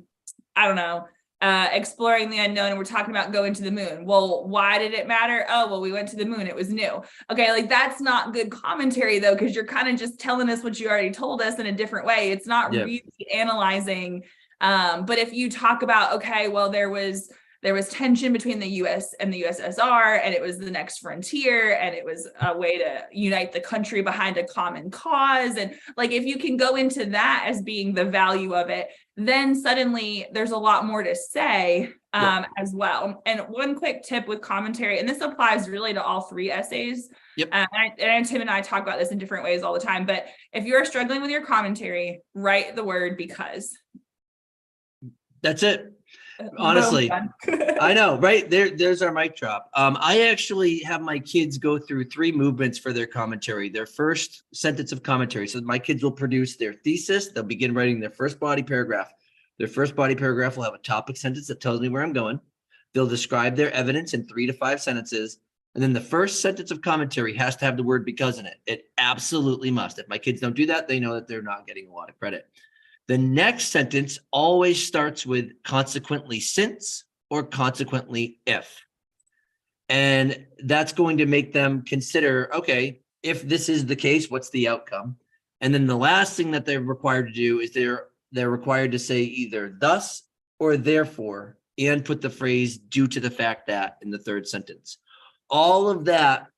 don't know, exploring the unknown, and we're talking about going to the moon. Well, why did it matter? Oh, well, we went to the moon. It was new. Okay, like that's not good commentary though, because you're kind of just telling us what you already told us in a different way. It's not really analyzing. But if you talk about, okay, well, there was tension between the US and the USSR, and it was the next frontier, and it was a way to unite the country behind a common cause. And like, if you can go into that as being the value of it, then suddenly there's a lot more to say as well. And one quick tip with commentary, and this applies really to all 3 essays. And Tim and I talk about this in different ways all the time, but if you're struggling with your commentary, write the word because. That's it. Honestly, I know, right? There's our mic drop. I actually have my kids go through 3 movements for their commentary. Their first sentence of commentary. So my kids will produce their thesis. They'll begin writing their first body paragraph. Their first body paragraph will have a topic sentence that tells me where I'm going. They'll describe their evidence in 3 to 5 sentences. And then the first sentence of commentary has to have the word because in it. It absolutely must. If my kids don't do that, they know that they're not getting a lot of credit. The next sentence always starts with consequently since or consequently if. And that's going to make them consider, okay, if this is the case, what's the outcome? And then the last thing that they're required to do is they're required to say either thus or therefore, and put the phrase due to the fact that in the 3rd sentence. All of that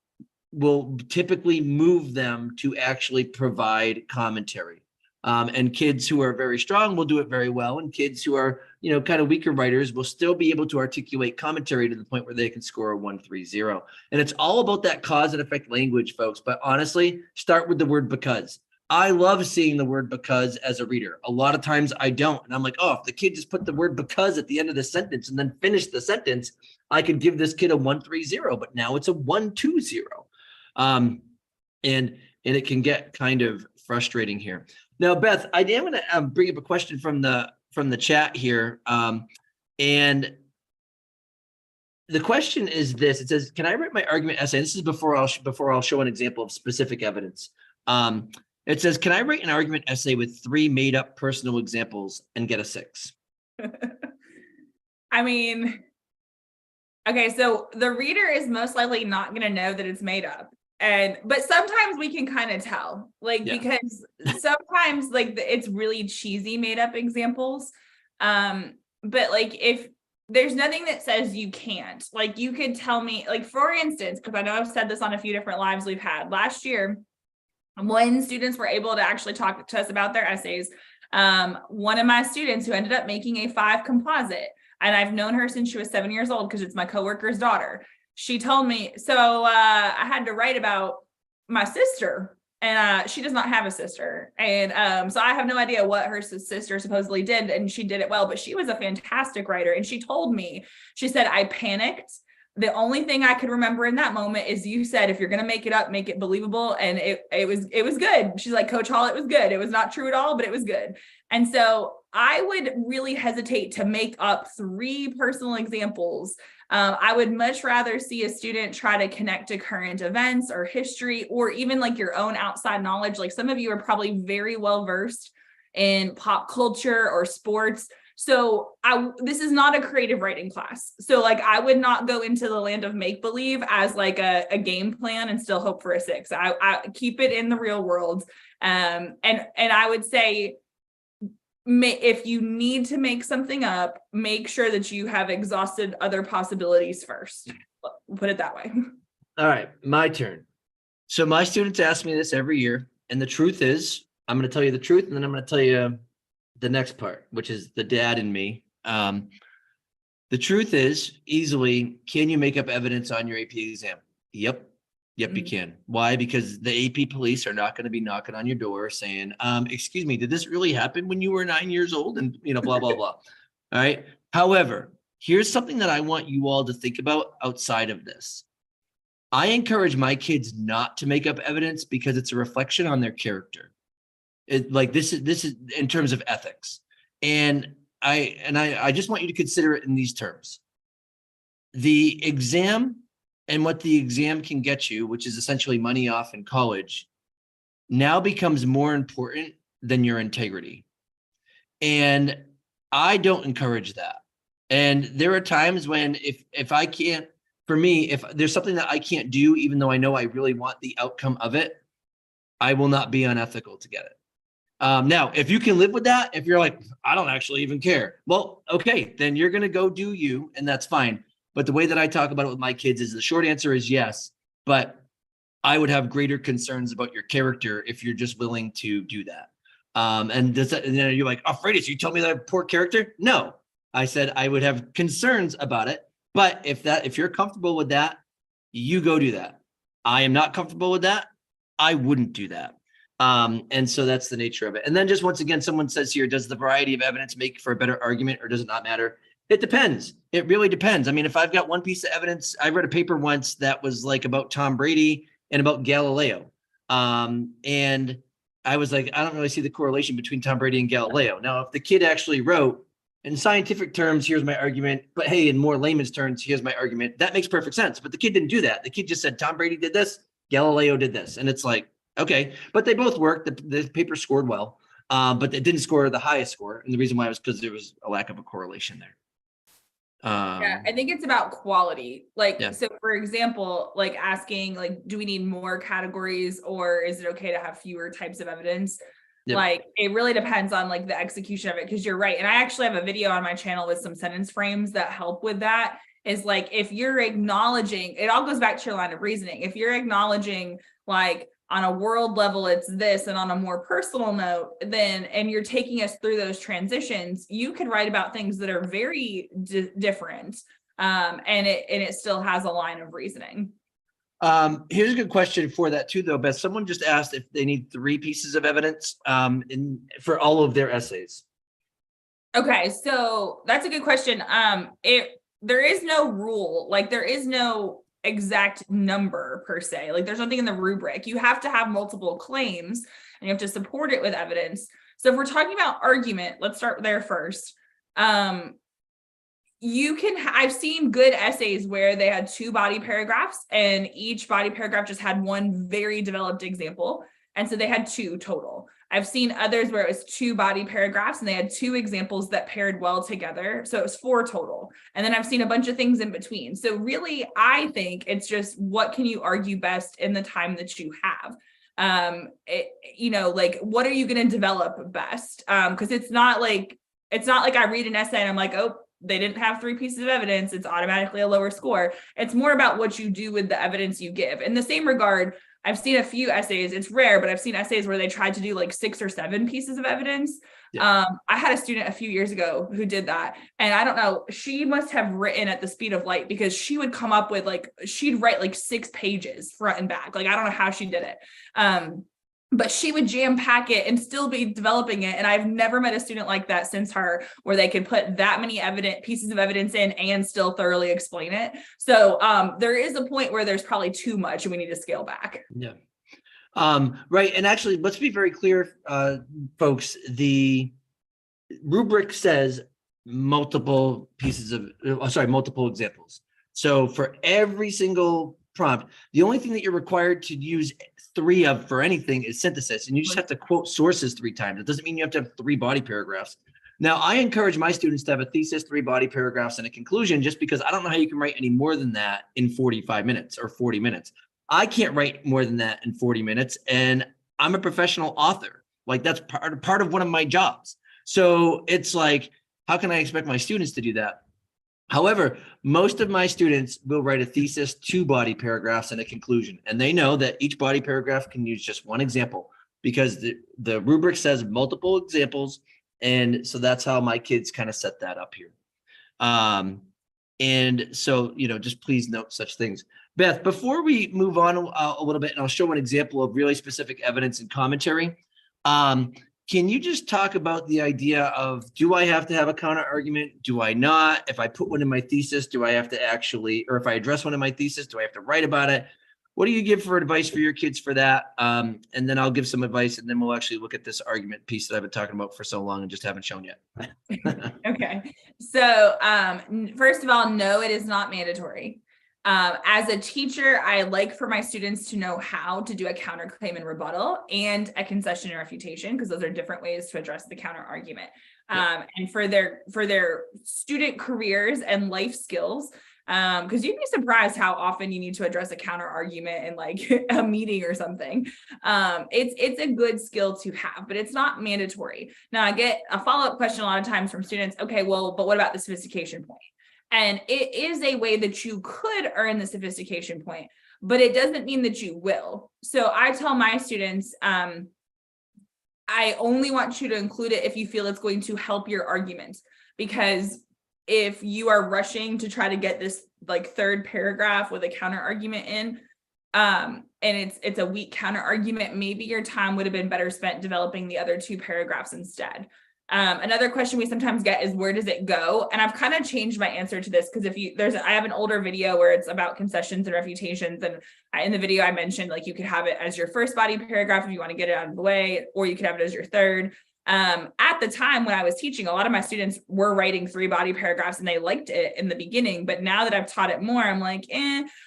will typically move them to actually provide commentary. And kids who are very strong will do it very well. And kids who are, you know, kind of weaker writers will still be able to articulate commentary to the point where they can score a 130. And it's all about that cause and effect language, folks. But honestly, start with the word because. I love seeing the word because as a reader. A lot of times I don't. And I'm like, oh, if the kid just put the word because at the end of the sentence and then finish the sentence, I could give this kid a 130, but now it's a 120. And it can get kind of frustrating here. Now, Beth, I am going to bring up a question from the chat here. And the question is this. It says, can I write my argument essay? This is before I'll show an example of specific evidence. It says, can I write an argument essay with 3 made up personal examples and get a 6? I mean, okay, so the reader is most likely not going to know that it's made up. But sometimes we can kind of tell, like, Yeah. because sometimes like it's really cheesy made up examples. But like if there's nothing that says you can't, like you could tell me, like, for instance, because I know I've said this on a few different lives we've had last year, when students were able to actually talk to us about their essays, one of my students who ended up making a 5 composite, and I've known her since she was 7 years old because it's my coworker's daughter. She told me, so I had to write about my sister, and she does not have a sister. And so I have no idea what her sister supposedly did, and she did it well, but she was a fantastic writer. And she told me, she said, I panicked. The only thing I could remember in that moment is you said, if you're going to make it up, make it believable. And it was good. She's like, Coach Hall, it was good. It was not true at all, but it was good. And so I would really hesitate to make up 3 personal examples. I would much rather see a student try to connect to current events or history, or even like your own outside knowledge. Like some of you are probably very well versed in pop culture or sports. So this is not a creative writing class. So like I would not go into the land of make-believe as like a game plan and still hope for a 6. I keep it in the real world. And I would say, if you need to make something up, make sure that you have exhausted other possibilities first. Put it that way. All right, my turn. So my students ask me this every year. And the truth is, I'm going to tell you the truth, and then I'm going to tell you the next part, which is the dad in me. The truth is, easily, can you make up evidence on your AP exam? Yep, you can. Why? Because the AP police are not going to be knocking on your door saying, excuse me, did this really happen when you were 9 years old? And, blah, blah, blah. All right. However, here's something that I want you all to think about outside of this. I encourage my kids not to make up evidence because it's a reflection on their character. This is in terms of ethics. And I just want you to consider it in these terms. The exam and what the exam can get you, which is essentially money off in college, now becomes more important than your integrity. And I don't encourage that. And there are times when if I can't, for me, if there's something that I can't do, even though I know I really want the outcome of it, I will not be unethical to get it. Now, if you can live with that, if you're like, I don't actually even care, well, okay, then you're going to go do you, and that's fine. But the way that I talk about it with my kids is the short answer is yes, but I would have greater concerns about your character if you're just willing to do that. And then you're like, oh, Freitas, you told me that I have poor character? No, I said I would have concerns about it. But if you're comfortable with that, you go do that. I am not comfortable with that. I wouldn't do that. And so that's the nature of it. And then just once again, someone says here, does the variety of evidence make for a better argument, or does it not matter? It depends. It really depends. I mean, if I've got one piece of evidence, I read a paper once that was like about Tom Brady and about Galileo. And I was like, I don't really see the correlation between Tom Brady and Galileo. Now, if the kid actually wrote, in scientific terms, here's my argument, but hey, in more layman's terms, here's my argument, that makes perfect sense. But the kid didn't do that. The kid just said, Tom Brady did this, Galileo did this. And it's like, okay, but they both worked. The paper scored well, but it didn't score the highest score. And the reason why was because there was a lack of a correlation there. Yeah, I think it's about quality. So for example, like asking, like, do we need more categories, or is it okay to have fewer types of evidence? Yep. Like, it really depends on like the execution of it. Cause you're right. And I actually have a video on my channel with some sentence frames that help with that. Is like, if you're acknowledging, it all goes back to your line of reasoning. If you're acknowledging like on a world level, it's this, and on a more personal note, then, and you're taking us through those transitions, you could write about things that are very different. And it still has a line of reasoning. Here's a good question for that too, though, Beth. Someone just asked if they need 3 pieces of evidence for all of their essays. Okay, so that's a good question. There is no rule, like there is no exact number per se. Like there's nothing in the rubric. You have to have multiple claims and you have to support it with evidence. So if we're talking about argument, let's start there first. I've seen good essays where they had 2 body paragraphs and each body paragraph just had one very developed example. And so they had 2 total. I've seen others where it was 2 body paragraphs and they had 2 examples that paired well together. So it was 4 total. And then I've seen a bunch of things in between. So really, I think it's just what can you argue best in the time that you have? Like, what are you going to develop best? Because it's not like I read an essay and I'm like, oh, they didn't have 3 pieces of evidence, it's automatically a lower score. It's more about what you do with the evidence you give. In the same regard, I've seen a few essays, it's rare, but I've seen essays where they tried to do like 6 or 7 pieces of evidence. Yeah. I had a student a few years ago who did that. And I don't know, she must have written at the speed of light, because she would come up with she'd write like 6 pages front and back. Like, I don't know how she did it. But she would jam pack it and still be developing it. And I've never met a student like that since her, where they could put that many pieces of evidence in and still thoroughly explain it. So there is a point where there's probably too much and we need to scale back. Yeah. Right. And actually, let's be very clear, folks, the rubric says multiple examples. So for every single prompt, the only thing that you're required to use 3 of for anything is synthesis, and you just have to quote sources 3 times. It doesn't mean you have to have 3 body paragraphs. Now, I encourage my students to have a thesis, 3 body paragraphs, and a conclusion, just because I don't know how you can write any more than that in 45 minutes or 40 minutes. I can't write more than that in 40 minutes, and I'm a professional author. Like, that's part of one of my jobs. So it's like, how can I expect my students to do that? However, most of my students will write a thesis, 2 body paragraphs, and a conclusion. And they know that each body paragraph can use just one example, because the rubric says multiple examples. And so that's how my kids kind of set that up here. And so, just please note such things. Beth, before we move on a little bit, and I'll show an example of really specific evidence and commentary, can you just talk about the idea of, do I have to have a counter argument? Do I not? If I put one in my thesis, do I have to actually, or if I address one in my thesis, do I have to write about it? What do you give for advice for your kids for that? And then I'll give some advice, and then we'll actually look at this argument piece that I've been talking about for so long and just haven't shown yet. Okay. So first of all, no, it is not mandatory. As a teacher, I like for my students to know how to do a counterclaim and rebuttal and a concession and refutation, because those are different ways to address the counter argument. And for their student careers and life skills, because you'd be surprised how often you need to address a counter argument in like a meeting or something. It's a good skill to have, but it's not mandatory. Now, I get a follow-up question a lot of times from students. Okay, well, but what about the sophistication point? And it is a way that you could earn the sophistication point, but it doesn't mean that you will. So I tell my students, I only want you to include it if you feel it's going to help your argument, because if you are rushing to try to get this like 3rd paragraph with a counter argument in, and it's a weak counter argument, maybe your time would have been better spent developing the other 2 paragraphs instead. Another question we sometimes get is, where does it go? And I've kind of changed my answer to this, because I have an older video where it's about concessions and refutations. And in the video I mentioned, like, you could have it as your 1st body paragraph if you want to get it out of the way, or you could have it as your 3rd. At the time when I was teaching, a lot of my students were writing 3 body paragraphs and they liked it in the beginning. But now that I've taught it more, I'm like,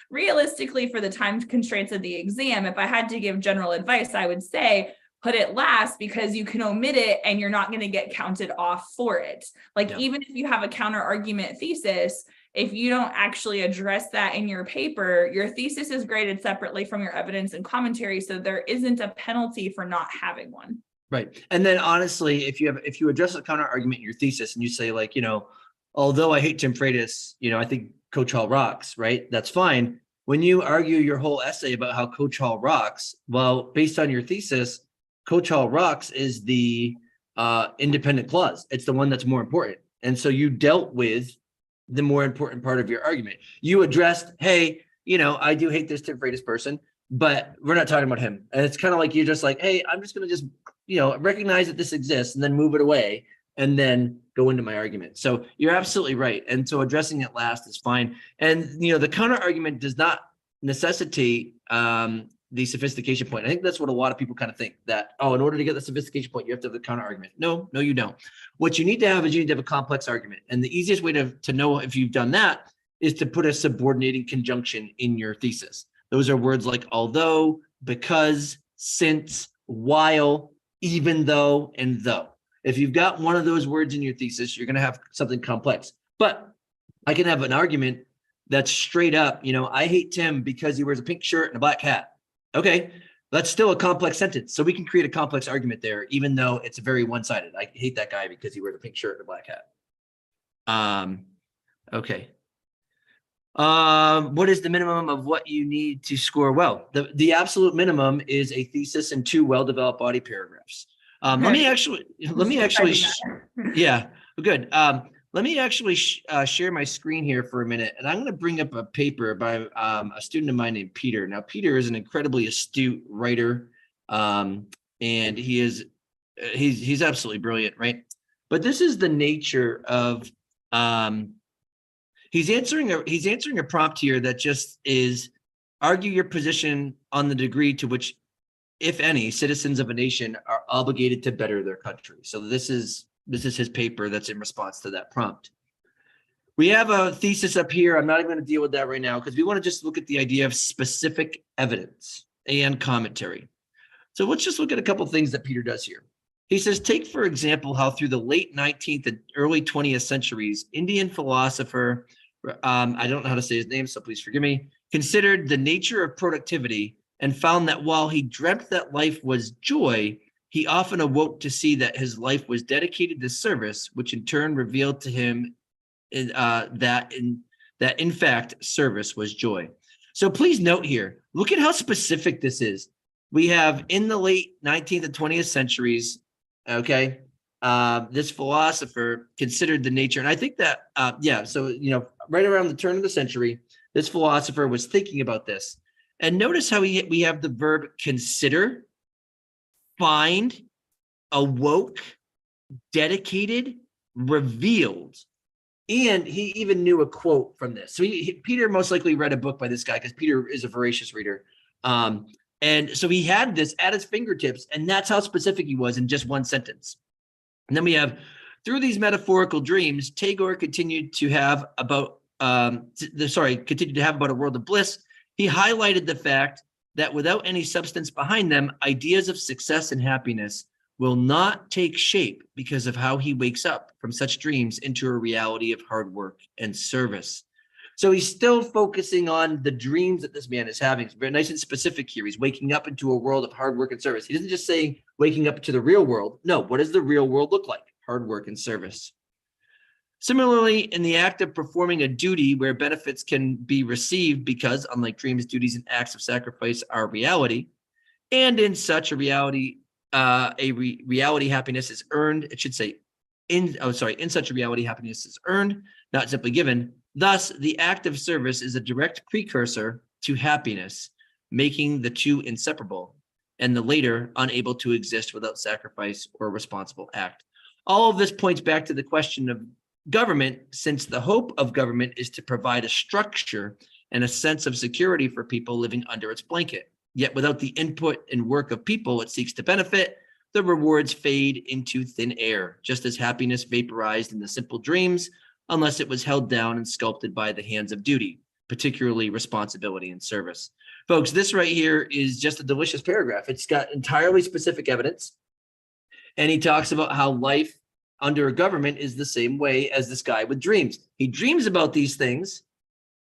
realistically, for the time constraints of the exam, if I had to give general advice, I would say, put it last, because you can omit it and you're not going to get counted off for it. Like, even if you have a counter argument thesis, if you don't actually address that in your paper, your thesis is graded separately from your evidence and commentary. So there isn't a penalty for not having one. Right. And then honestly, if you address a counter argument in your thesis and you say, like, although I hate Tim Freitas, I think Coach Hall rocks, right? That's fine. When you argue your whole essay about how Coach Hall rocks, well, based on your thesis, Coach Hall rocks is the independent clause. It's the one that's more important. And so you dealt with the more important part of your argument. You addressed, hey, I do hate this Tim Freitas person, but we're not talking about him. And it's kind of like, you're just like, hey, I'm just going to just, recognize that this exists and then move it away and then go into my argument. So you're absolutely right. And so addressing it last is fine. And, the counter argument does not necessitate the sophistication point. I think that's what a lot of people kind of think, that, in order to get the sophistication point, you have to have the counter argument. No, you don't. What you need to have is you need to have a complex argument. And the easiest way to know if you've done that is to put a subordinating conjunction in your thesis. Those are words like although, because, since, while, even though, and though. If you've got one of those words in your thesis, you're going to have something complex. But I can have an argument that's straight up, I hate Tim because he wears a pink shirt and a black hat. Okay, that's still a complex sentence. So we can create a complex argument there, even though it's very one-sided. I hate that guy because he wears a pink shirt and a black hat. Okay. What is the minimum of what you need to score well? The absolute minimum is a thesis and 2 well-developed body paragraphs. Let me actually, yeah, good. Let me actually share my screen here for a minute, and I'm going to bring up a paper by a student of mine named Peter. Now, Peter is an incredibly astute writer, and he's absolutely brilliant, right? But this is the nature of he's answering a prompt here that just is argue your position on the degree to which, if any, citizens of a nation are obligated to better their country. So this is his paper that's in response to that prompt. We have a thesis up here. I'm not even going to deal with that right now because we want to just look at the idea of specific evidence and commentary. So let's just look at a couple of things that Peter does here. He says, take, for example, how through the late 19th and early 20th centuries, Indian philosopher, I don't know how to say his name, so please forgive me, considered the nature of productivity and found that while he dreamt that life was joy, he often awoke to see that his life was dedicated to service, which in turn revealed to him that in fact service was joy. So please note here, look at how specific this is. We have in the late 19th and 20th centuries, okay, this philosopher considered the nature, and I think that so right around the turn of the century, this philosopher was thinking about this. And notice how we have the verb consider, find, awoke, dedicated, revealed. And he even knew a quote from this. So Peter most likely read a book by this guy because Peter is a voracious reader. And so he had this at his fingertips, and that's how specific he was in just one sentence. And then we have, through these metaphorical dreams, Tagore continued to have about a world of bliss. He highlighted the fact that without any substance behind them, ideas of success and happiness will not take shape because of how he wakes up from such dreams into a reality of hard work and service. So he's still focusing on the dreams that this man is having. It's very nice and specific here. He's waking up into a world of hard work and service. He doesn't just say waking up to the real world. No, what does the real world look like? Hard work and service. Similarly, in the act of performing a duty where benefits can be received because, unlike dreams, duties and acts of sacrifice are reality, and in such a reality, reality happiness is earned. It should say, in such a reality happiness is earned, not simply given. Thus, the act of service is a direct precursor to happiness, making the two inseparable, and the later unable to exist without sacrifice or responsible act. All of this points back to the question of government, since the hope of government is to provide a structure and a sense of security for people living under its blanket. Yet without the input and work of people it seeks to benefit, the rewards fade into thin air, just as happiness vaporized in the simple dreams, unless it was held down and sculpted by the hands of duty, particularly responsibility and service. Folks, this right here is just a delicious paragraph. It's got entirely specific evidence. And he talks about how life under a government is the same way as this guy with dreams. He dreams about these things,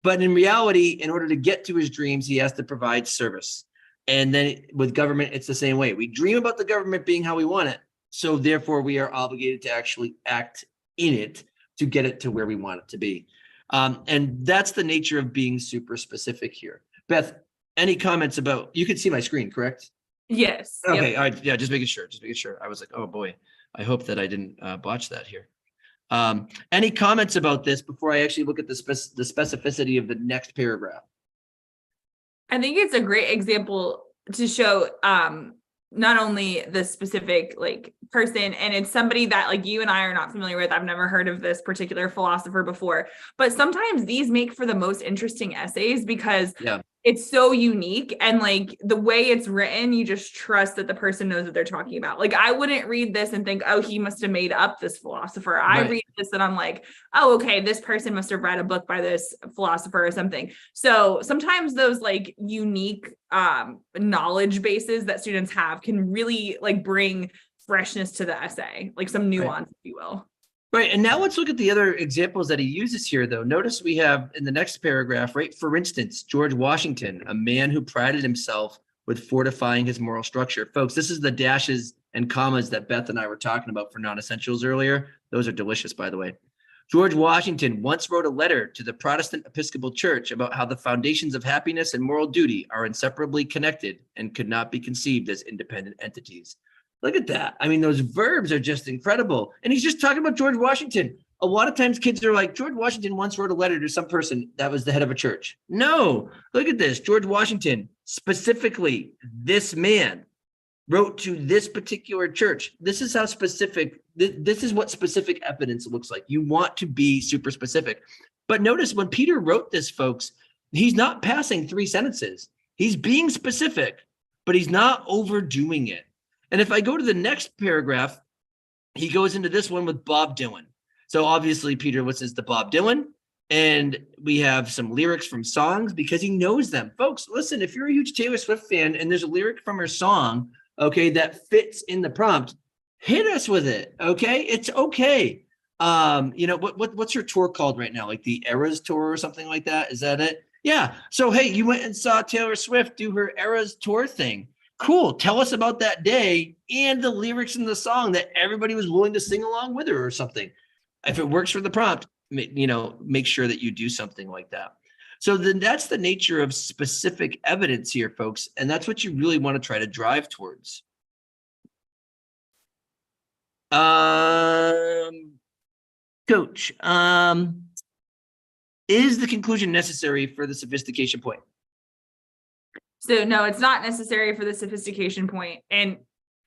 but in reality, in order to get to his dreams, he has to provide service. And then with government, it's the same way. We dream about the government being how we want it. So therefore, we are obligated to actually act in it to get it to where we want it to be. And that's the nature of being super specific here. Beth, any comments about, you can see my screen, correct? Yes. Okay. Yep. All right. Yeah. Just making sure. I was like, oh boy, I hope that I didn't botch that here. Any comments about this before I actually look at the specificity of the next paragraph? I think it's a great example to show not only the specific person, and it's somebody that you and I are not familiar with. I've never heard of this particular philosopher before, but sometimes these make for the most interesting essays because it's so unique, and like the way it's written, you just trust that the person knows what they're talking about. Like I wouldn't read this and think, oh, he must have made up this philosopher. I Right. read this and I'm like, oh, okay, this person must have read a book by this philosopher or something. So sometimes those like unique knowledge bases that students have can really like bring freshness to the essay, like some nuance, if you will. Right. And now let's look at the other examples that he uses here, though. Notice we have in the next paragraph, right? For instance, George Washington, a man who prided himself with fortifying his moral structure. Folks, this is the dashes and commas that Beth and I were talking about for non-essentials earlier. Those are delicious, by the way. George Washington once wrote a letter to the Protestant Episcopal Church about how the foundations of happiness and moral duty are inseparably connected and could not be conceived as independent entities. Look at that. I mean, those verbs are just incredible. And he's just talking about George Washington. A lot of times kids are like, George Washington once wrote a letter to some person that was the head of a church. No, look at this. George Washington, specifically, this man wrote to this particular church. This is how specific, this is what specific evidence looks like. You want to be super specific. But notice when Peter wrote this, folks, he's not passing 3 sentences. He's being specific, but he's not overdoing it. And if I go to the next paragraph, he goes into this one with Bob Dylan. So obviously Peter listens to Bob Dylan, and we have some lyrics from songs because he knows them. Folks, listen, if you're a huge Taylor Swift fan and there's a lyric from her song, okay, that fits in the prompt, hit us with it, okay? It's okay. You know, what's your tour called right now? Like the Eras Tour or something like that? Is that it? Yeah. So, hey, you went and saw Taylor Swift do her Eras Tour thing. Cool. Tell us about that day and the lyrics in the song that everybody was willing to sing along with her or something. If it works for the prompt, you know, make sure that you do something like that. So then that's the nature of specific evidence here, folks. And that's what you really want to try to drive towards. Coach, is the conclusion necessary for the sophistication point? So no, it's not necessary for the sophistication point. And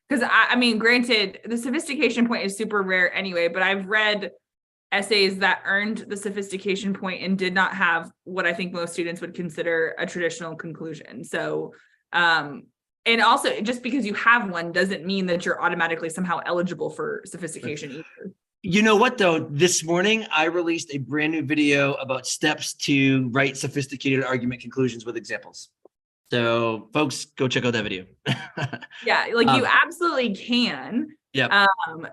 because I mean, granted, the sophistication point is super rare anyway, but I've read essays that earned the sophistication point and did not have what I think most students would consider a traditional conclusion. So, and also just because you have one doesn't mean that you're automatically somehow eligible for sophistication either. You know what, though? This morning, I released a brand new video about steps to write sophisticated argument conclusions with examples. So folks, go check out that video. Yeah, like you absolutely can. Yeah.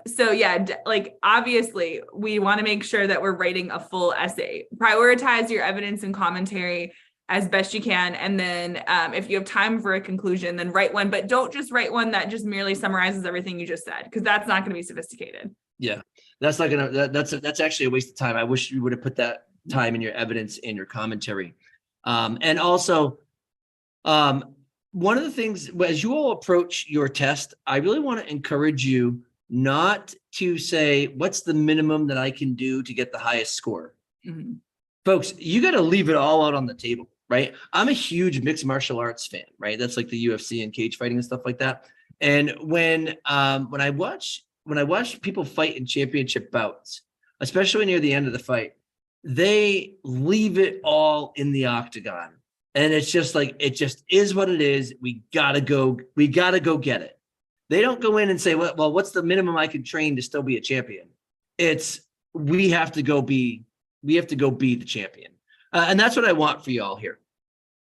So yeah, like obviously we want to make sure that we're writing a full essay. Prioritize your evidence and commentary as best you can. And then if you have time for a conclusion, then write one, but don't just write one that just merely summarizes everything you just said, because that's not going to be sophisticated. Yeah, that's not gonna, that's actually a waste of time. I wish you would have put that time in your evidence and your commentary. And also, one of the things, as you all approach your test, I really want to encourage you not to say, what's the minimum that I can do to get the highest score? Mm-hmm. Folks, you got to leave it all out on the table, right? I'm a huge mixed martial arts fan, right? That's like the UFC and cage fighting and stuff like that. And when I watch people fight in championship bouts, especially near the end of the fight, they leave it all in the octagon. And it's just like, it just is what it is. We gotta go get it. They don't go in and say, well, what's the minimum I can train to still be a champion? It's, we have to go be the champion. And that's what I want for you all here.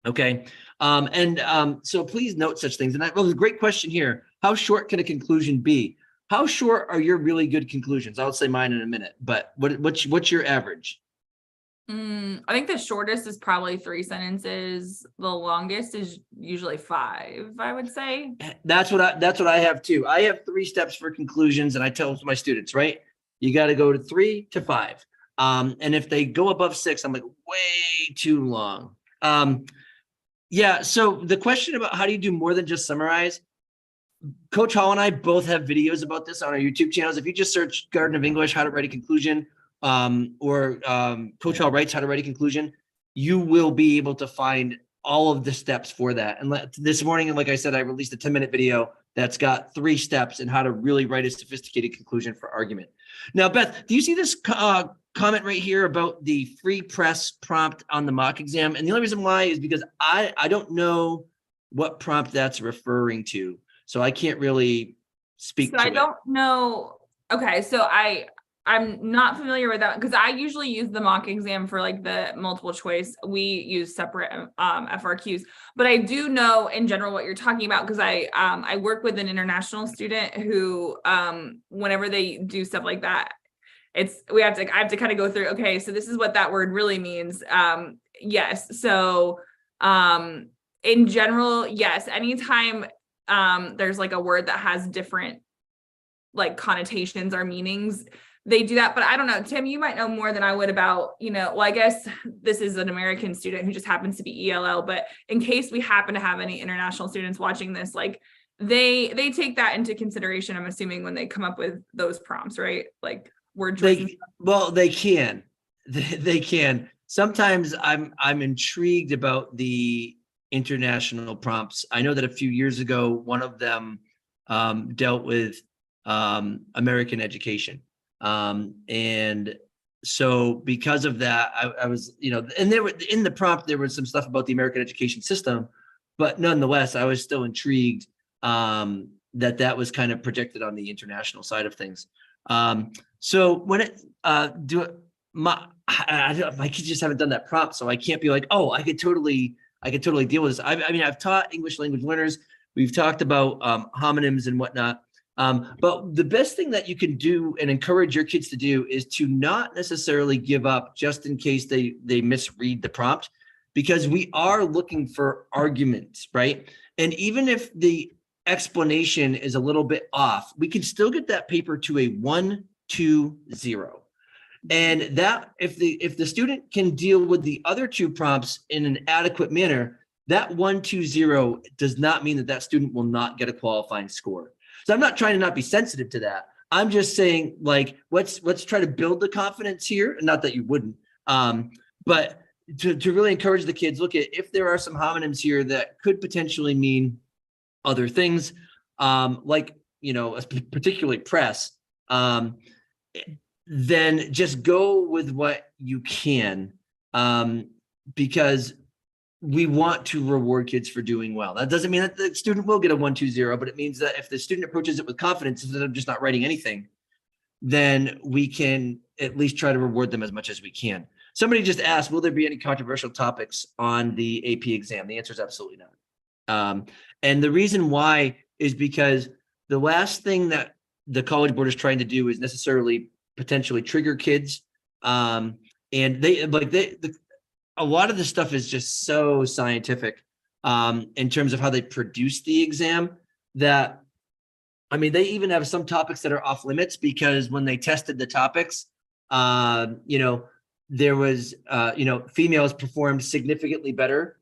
Okay. So please note such things. And there's a great question here. How short can a conclusion be? How short are your really good conclusions? I'll say mine in a minute, but what's your average? I think the shortest is probably 3 sentences. The longest is usually 5, I would say. That's what I have too. I have 3 steps for conclusions, and I tell my students, right? You got to go to 3 to 5. And if they go above 6, I'm like, way too long. Yeah. So the question about how do you do more than just summarize? Coach Hall and I both have videos about this on our YouTube channels. If you just search Garden of English, how to write a conclusion, or Coach Hall writes how to write a conclusion, you will be able to find all of the steps for that. And this morning, and like I said, I released a 10-minute video that's got 3 steps in how to really write a sophisticated conclusion for argument. Now, Beth, do you see this comment right here about the free press prompt on the mock exam? And the only reason why is because I don't know what prompt that's referring to. So I can't really speak to it. I don't know. Okay, so I'm not familiar with that because I usually use the mock exam for like the multiple choice. We use separate FRQs, but I do know in general what you're talking about because I work with an international student who whenever they do stuff like that, I have to kind of go through, okay, so this is what that word really means. Yes. So in general, yes, anytime there's like a word that has different like connotations or meanings, they do that. But I don't know, Tim, you might know more than I would about, well, I guess this is an American student who just happens to be ELL, but in case we happen to have any international students watching this, like they take that into consideration, I'm assuming, when they come up with those prompts, right? Like word choices. They can. They can. Sometimes I'm intrigued about the international prompts. I know that a few years ago, one of them dealt with American education. And so because of that, I was, and there were in the prompt, there was some stuff about the American education system, but nonetheless, I was still intrigued that was kind of projected on the international side of things. So when my kids just haven't done that prompt, so I can't be like, oh, I could totally deal with this. I mean, I've taught English language learners. We've talked about homonyms and whatnot. But the best thing that you can do and encourage your kids to do is to not necessarily give up just in case they misread the prompt, because we are looking for arguments, right? And even if the explanation is a little bit off, we can still get that paper to a 1, 2, 0. And that if the student can deal with the other 2 prompts in an adequate manner, that 1, 2, 0 does not mean that student will not get a qualifying score. So I'm not trying to not be sensitive to that. I'm just saying, like, let's try to build the confidence here. Not that you wouldn't, but to really encourage the kids, look at if there are some homonyms here that could potentially mean other things, like, particularly press, then just go with what you can, because we want to reward kids for doing well. That doesn't mean that the student will get a 1, 2, 0, but it means that if the student approaches it with confidence instead of just not writing anything, then we can at least try to reward them as much as we can. Somebody just asked, will there be any controversial topics on the AP exam? The answer is absolutely not. And the reason why is because the last thing that the College Board is trying to do is necessarily potentially trigger kids. And a lot of this stuff is just so scientific in terms of how they produce the exam that, I mean, they even have some topics that are off limits because when they tested the topics, there was, females performed significantly better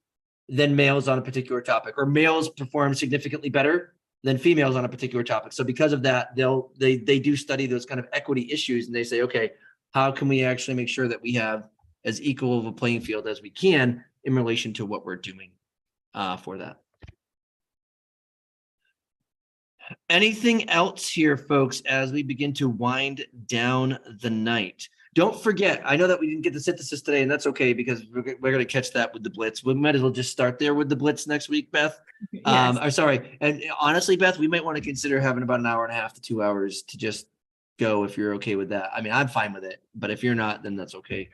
than males on a particular topic, or males performed significantly better than females on a particular topic. So because of that, they do study those kind of equity issues, and they say, okay, how can we actually make sure that we have as equal of a playing field as we can in relation to what we're doing for that. Anything else here, folks, as we begin to wind down the night? Don't forget, I know that we didn't get the synthesis today, and that's okay because we're going to catch that with the Blitz. We might as well just start there with the Blitz next week, Beth. Yes. And honestly, Beth, we might want to consider having about an hour and a half to 2 hours to just go if you're okay with that. I mean, I'm fine with it, but if you're not, then that's okay.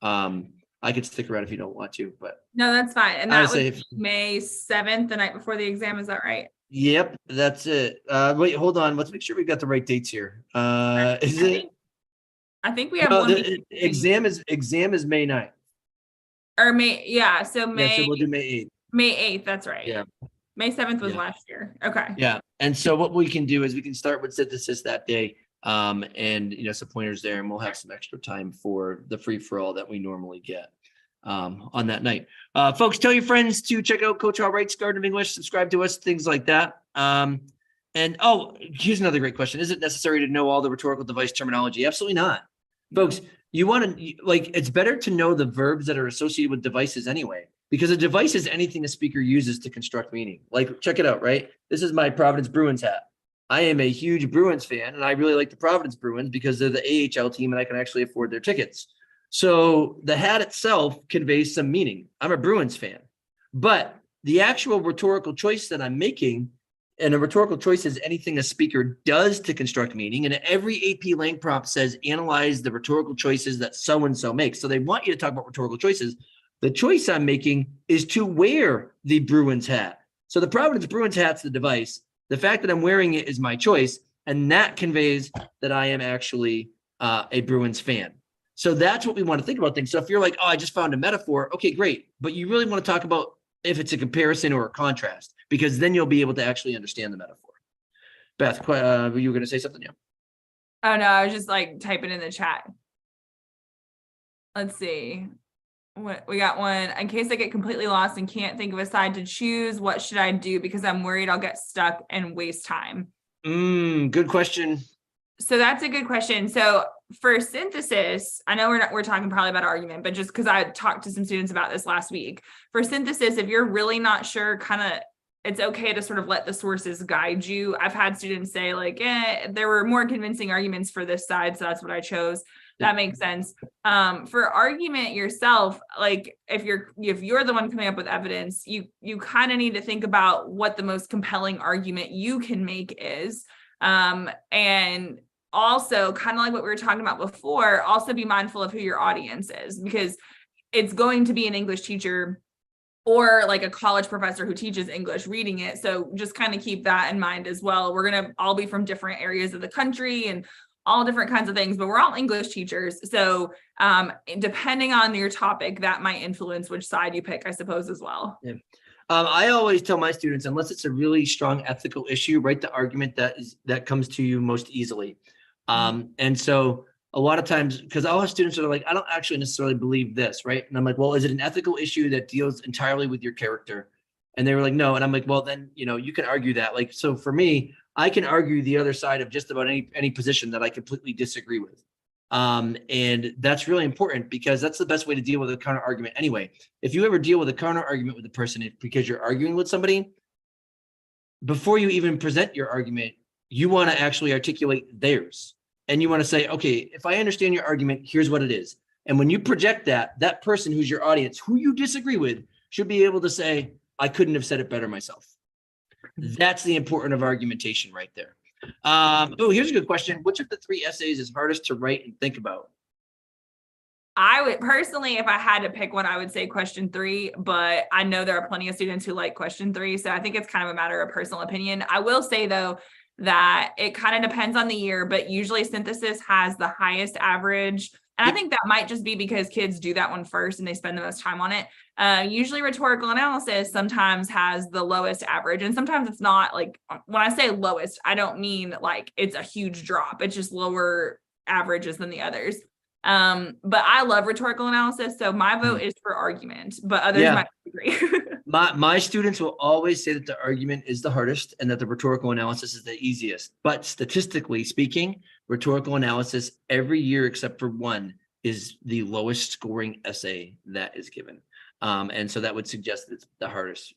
I could stick around if you don't want to, but no, that's fine. And that was May 7th, the night before the exam. Is that right? Yep, that's it. Wait, hold on. Let's make sure we've got the right dates here. Is it? I think we have one. Exam is May 9th. Or May, yeah. So May. So we'll do May 8th. May 8th. That's right. Yeah. May 7th was last year. Okay. Yeah, and so what we can do is we can start with synthesis that day. And some pointers there, and we'll have some extra time for the free-for-all that we normally get on that night. Folks, tell your friends to check out Coach Allright's Garden of English, subscribe to us, things like that. And here's another great question. Is it necessary to know all the rhetorical device terminology? Absolutely not. Folks, you want to, it's better to know the verbs that are associated with devices anyway, because a device is anything a speaker uses to construct meaning. Like, check it out, right? This is my Providence Bruins hat. I am a huge Bruins fan, and I really like the Providence Bruins because they're the AHL team and I can actually afford their tickets. So the hat itself conveys some meaning. I'm a Bruins fan, but the actual rhetorical choice that I'm making, and a rhetorical choice is anything a speaker does to construct meaning. And every AP Lang prompt says, analyze the rhetorical choices that so-and-so makes. So they want you to talk about rhetorical choices. The choice I'm making is to wear the Bruins hat. So the Providence Bruins hat's the device. The fact that I'm wearing it is my choice. And that conveys that I am actually a Bruins fan. So that's what we want to think about things. So if you're like, oh, I just found a metaphor. Okay, great. But you really want to talk about if it's a comparison or a contrast, because then you'll be able to actually understand the metaphor. Beth, you were going to say something? Yeah. Oh no, I was just like typing in the chat. Let's see. What we got one. In case I get completely lost and can't think of a side to choose, what should I do? Because I'm worried I'll get stuck and waste time. Good question. So that's a good question. So for synthesis, I know we're talking probably about argument, but just because I talked to some students about this last week, for synthesis, if you're really not sure, it's okay to sort of let the sources guide you. I've had students say like, there were more convincing arguments for this side, so that's what I chose. That makes sense. For argument yourself, like if you're the one coming up with evidence, you kind of need to think about what the most compelling argument you can make is. And also kind of like what we were talking about before, also be mindful of who your audience is, because it's going to be an English teacher or like a college professor who teaches English reading it. So just kind of keep that in mind as well. We're going to all be from different areas of the country and all different kinds of things, but we're all English teachers. So depending on your topic, that might influence which side you pick, I suppose, as well. Yeah. I always tell my students, unless it's a really strong ethical issue, write the argument that comes to you most easily. And so a lot of times, because all our students are like, I don't actually necessarily believe this, right? And I'm like, well, is it an ethical issue that deals entirely with your character? And they were like, no. And I'm like, well, then, you can argue that. Like, so for me, I can argue the other side of just about any position that I completely disagree with. And that's really important because that's the best way to deal with a counter argument anyway. If you ever deal with a counter argument with a person, it's because you're arguing with somebody, before you even present your argument, you want to actually articulate theirs. And you want to say, okay, if I understand your argument, here's what it is. And when you project that person who's your audience, who you disagree with, should be able to say, I couldn't have said it better myself. That's the importance of argumentation right there. Here's a good question. Which of the 3 essays is hardest to write and think about? I would personally, if I had to pick one, I would say question 3, but I know there are plenty of students who like question 3. So I think it's kind of a matter of personal opinion. I will say though, that it kind of depends on the year, but usually synthesis has the highest average. And I think that might just be because kids do that one first and they spend the most time on it. Usually rhetorical analysis sometimes has the lowest average. And sometimes it's not like, when I say lowest, I don't mean like it's a huge drop. It's just lower averages than the others. But I love rhetorical analysis. So my vote is for argument, but others might agree. My students will always say that the argument is the hardest and that the rhetorical analysis is the easiest. But statistically speaking, rhetorical analysis every year except for one is the lowest scoring essay that is given. And so that would suggest that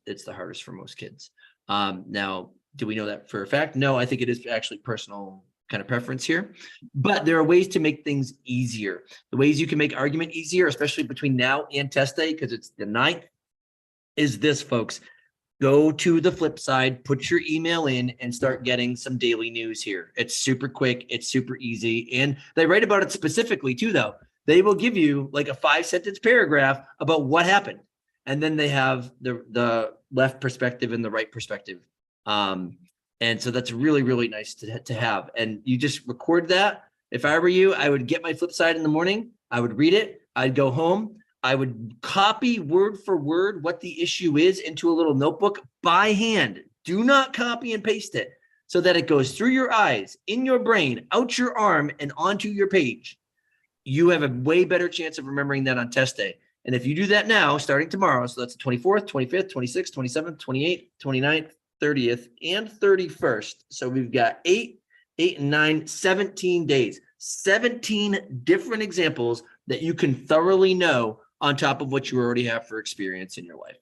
it's the hardest for most kids. Now, do we know that for a fact? No, I think it is actually personal kind of preference here, but there are ways to make things easier. The ways you can make argument easier, especially between now and test day, because it's the 9th, is this, folks. Go to the flip side, put your email in and start getting some daily news here. It's super quick. It's super easy. And they write about it specifically too, though. They will give you like a 5-sentence paragraph about what happened. And then they have the left perspective and the right perspective. And so that's really, really nice to have. And you just record that. If I were you, I would get my flip side in the morning. I would read it. I'd go home. I would copy word for word what the issue is into a little notebook by hand. Do not copy and paste it so that it goes through your eyes, in your brain, out your arm, and onto your page. You have a way better chance of remembering that on test day. And if you do that now, starting tomorrow, so that's the 24th, 25th, 26th, 27th, 28th, 29th, 30th, and 31st. So we've got 8 and 9, 17 days, 17 different examples that you can thoroughly know on top of what you already have for experience in your life.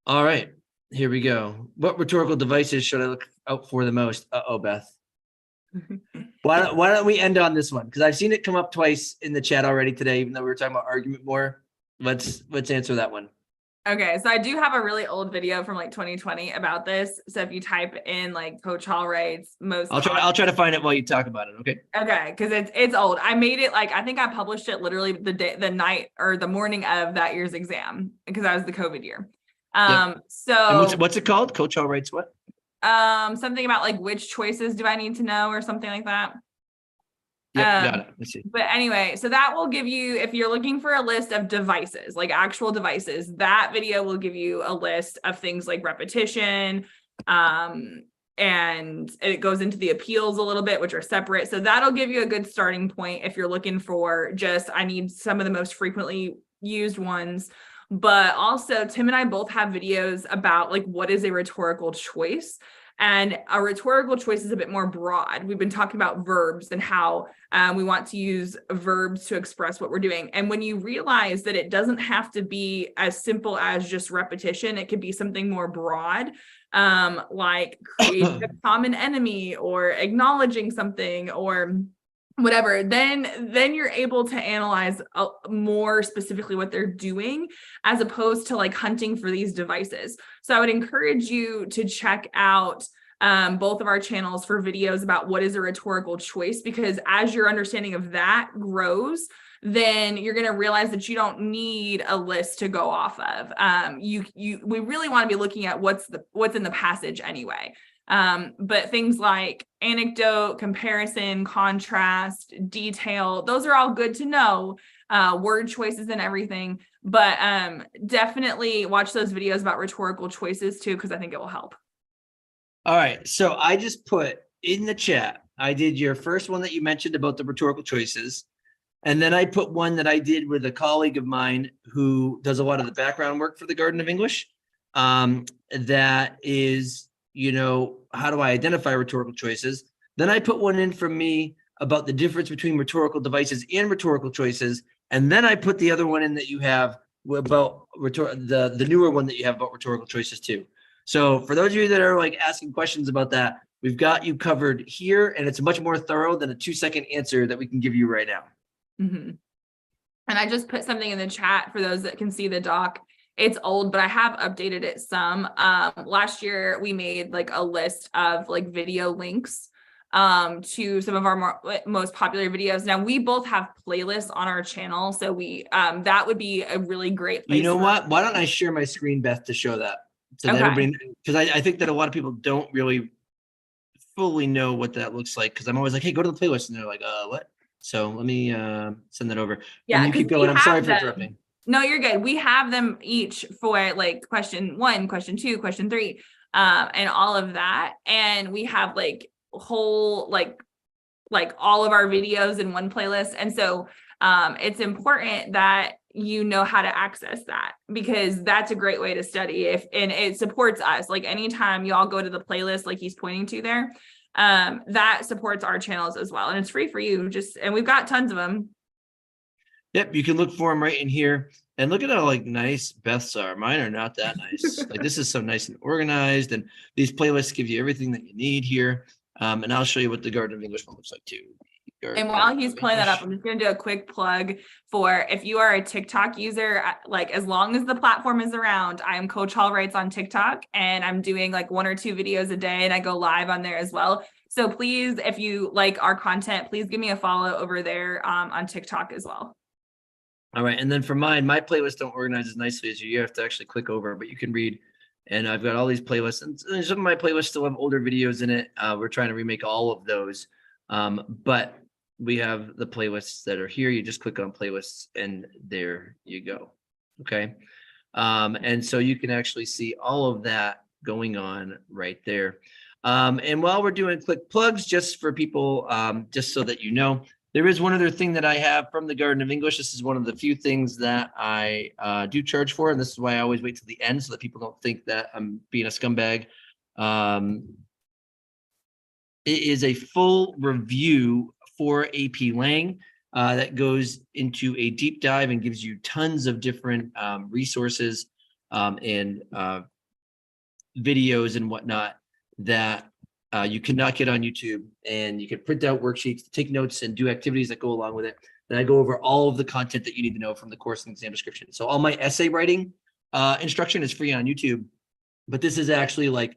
All right, here we go. What rhetorical devices should I look out for the most? Uh-oh, Beth. Why don't we end on this one? Because I've seen it come up twice in the chat already today, even though we were talking about argument more. Let's answer that one. Okay, so I do have a really old video from like 2020 about this. So if you type in like Coach Allright's most, I'll try to find it while you talk about it. Okay. Okay, because it's old. I made it like I think I published it literally the night or the morning of that year's exam because that was the COVID year. So and what's it called? Coach Allright's what? Something about like which choices do I need to know or something like that. Yep, got it. Let's see. But anyway, so that will give you, if you're looking for a list of devices, like actual devices, that video will give you a list of things like repetition, and it goes into the appeals a little bit, which are separate. So that'll give you a good starting point if you're looking for just, I need some of the most frequently used ones. But also Tim and I both have videos about like, what is a rhetorical choice? And a rhetorical choice is a bit more broad. We've been talking about verbs and how we want to use verbs to express what we're doing. And when you realize that it doesn't have to be as simple as just repetition, it could be something more broad, like creating a common enemy or acknowledging something or whatever, then you're able to analyze more specifically what they're doing as opposed to like hunting for these devices. So I would encourage you to check out both of our channels for videos about what is a rhetorical choice, because as your understanding of that grows, then you're going to realize that you don't need a list to go off of. We really want to be looking at what's in the passage anyway. But things like anecdote, comparison, contrast, detail, those are all good to know, word choices and everything. But definitely watch those videos about rhetorical choices too, because I think it will help. All right. So I just put in the chat, I did your first one that you mentioned about the rhetorical choices. And then I put one that I did with a colleague of mine who does a lot of the background work for the Garden of English. That is, how do I identify rhetorical choices? Then I put one in from me about the difference between rhetorical devices and rhetorical choices. And then I put the other one in that you have about the newer one that you have about rhetorical choices too. So for those of you that are like asking questions about that, we've got you covered here, and it's much more thorough than a 2-second answer that we can give you right now. Mm-hmm. And I just put something in the chat for those that can see the doc. It's old, but I have updated it some. Last year we made like a list of like video links to some of our most popular videos. Now we both have playlists on our channel, so we that would be a really great place. You know what? Why don't I share my screen, Beth, to show that so that everybody, because I think that a lot of people don't really fully know what that looks like, because I'm always like, hey, go to the playlist, and they're like, what? So let me send that over. Yeah, and you keep going. I'm sorry for interrupting. No, you're good. We have them each for like question 1, question 2, question 3, and all of that. And we have like whole like all of our videos in one playlist. And so it's important that you know how to access that, because that's a great way to study and it supports us. Like anytime y'all go to the playlist, like he's pointing to there, that supports our channels as well. And it's free for you, and we've got tons of them. Yep, you can look for them right in here. And look at how like nice Beth's are. Mine are not that nice. Like this is so nice and organized, and these playlists give you everything that you need here. And I'll show you what the Garden of English one looks like too. And while he's pulling that up, I'm just going to do a quick plug for if you are a TikTok user, like as long as the platform is around, I am Coach Allright's on TikTok, and I'm doing like 1 or 2 videos a day, and I go live on there as well. So please, if you like our content, please give me a follow over there on TikTok as well. All right. And then for mine, my playlists don't organize as nicely as you. You have to actually click over, but you can read. And I've got all these playlists, and some of my playlists still have older videos in it. We're trying to remake all of those. But we have the playlists that are here. You just click on playlists and there you go. Okay. And so you can actually see all of that going on right there. And while we're doing quick plugs, just for people, just so that you know, there is one other thing that I have from the Garden of English. This is one of the few things that I do charge for, and this is why I always wait till the end so that people don't think that I'm being a scumbag. It is a full review for AP Lang. that goes into a deep dive and gives you tons of different resources and videos and whatnot that you cannot get on YouTube. And you can print out worksheets, take notes, and do activities that go along with it. Then I go over all of the content that you need to know from the course and exam description. So all my essay writing instruction is free on YouTube, but this is actually like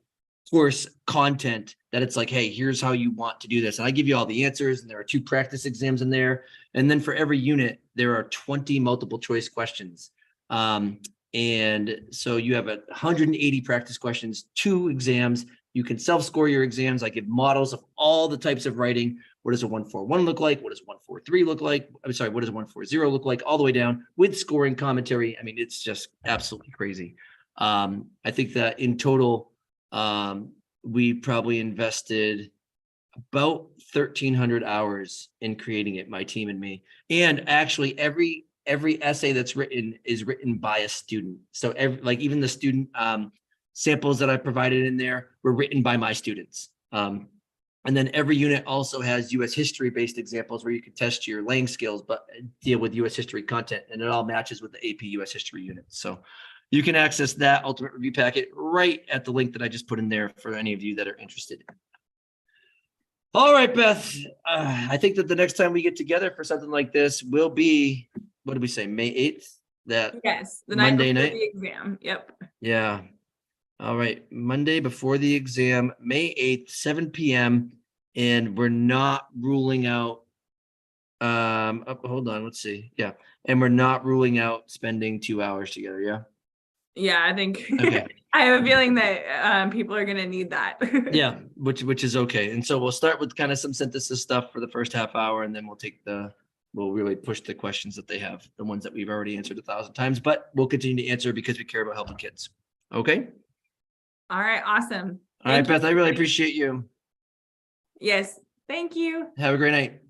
course content that it's like, hey, here's how you want to do this. And I give you all the answers, and there are 2 practice exams in there. And then for every unit, there are 20 multiple choice questions. And so you have 180 practice questions, 2 exams. You can self-score your exams. I give models of all the types of writing. What does a 141 look like? What does 143 look like? I'm sorry, what does a 140 look like? All the way down with scoring commentary. I mean, it's just absolutely crazy. I think that in total, we probably invested about 1,300 hours in creating it, my team and me. And actually, every essay that's written is written by a student. So like even the student samples that I provided in there were written by my students. And then every unit also has US history based examples where you can test your laying skills, but deal with US history content, and it all matches with the AP US history unit. So you can access that ultimate review packet right at the link that I just put in there for any of you that are interested. All right, Beth, I think that the next time we get together for something like this will be, what did we say, May 8th? That Yes, the Monday night before night? the exam. Yep. Yeah. All right, Monday before the exam, May 8th, 7 p.m. And we're not ruling out, hold on, let's see. Yeah. And we're not ruling out spending 2 hours together. Yeah. Yeah, I think Okay. I have a feeling that people are going to need that. Yeah, which is okay. And so we'll start with kind of some synthesis stuff for the first half hour, and then we'll really push the questions that they have, the ones that we've already answered 1,000 times, but we'll continue to answer because we care about helping kids. Okay. All right. Awesome. All right, Beth, I really appreciate you. Yes. Thank you. Have a great night.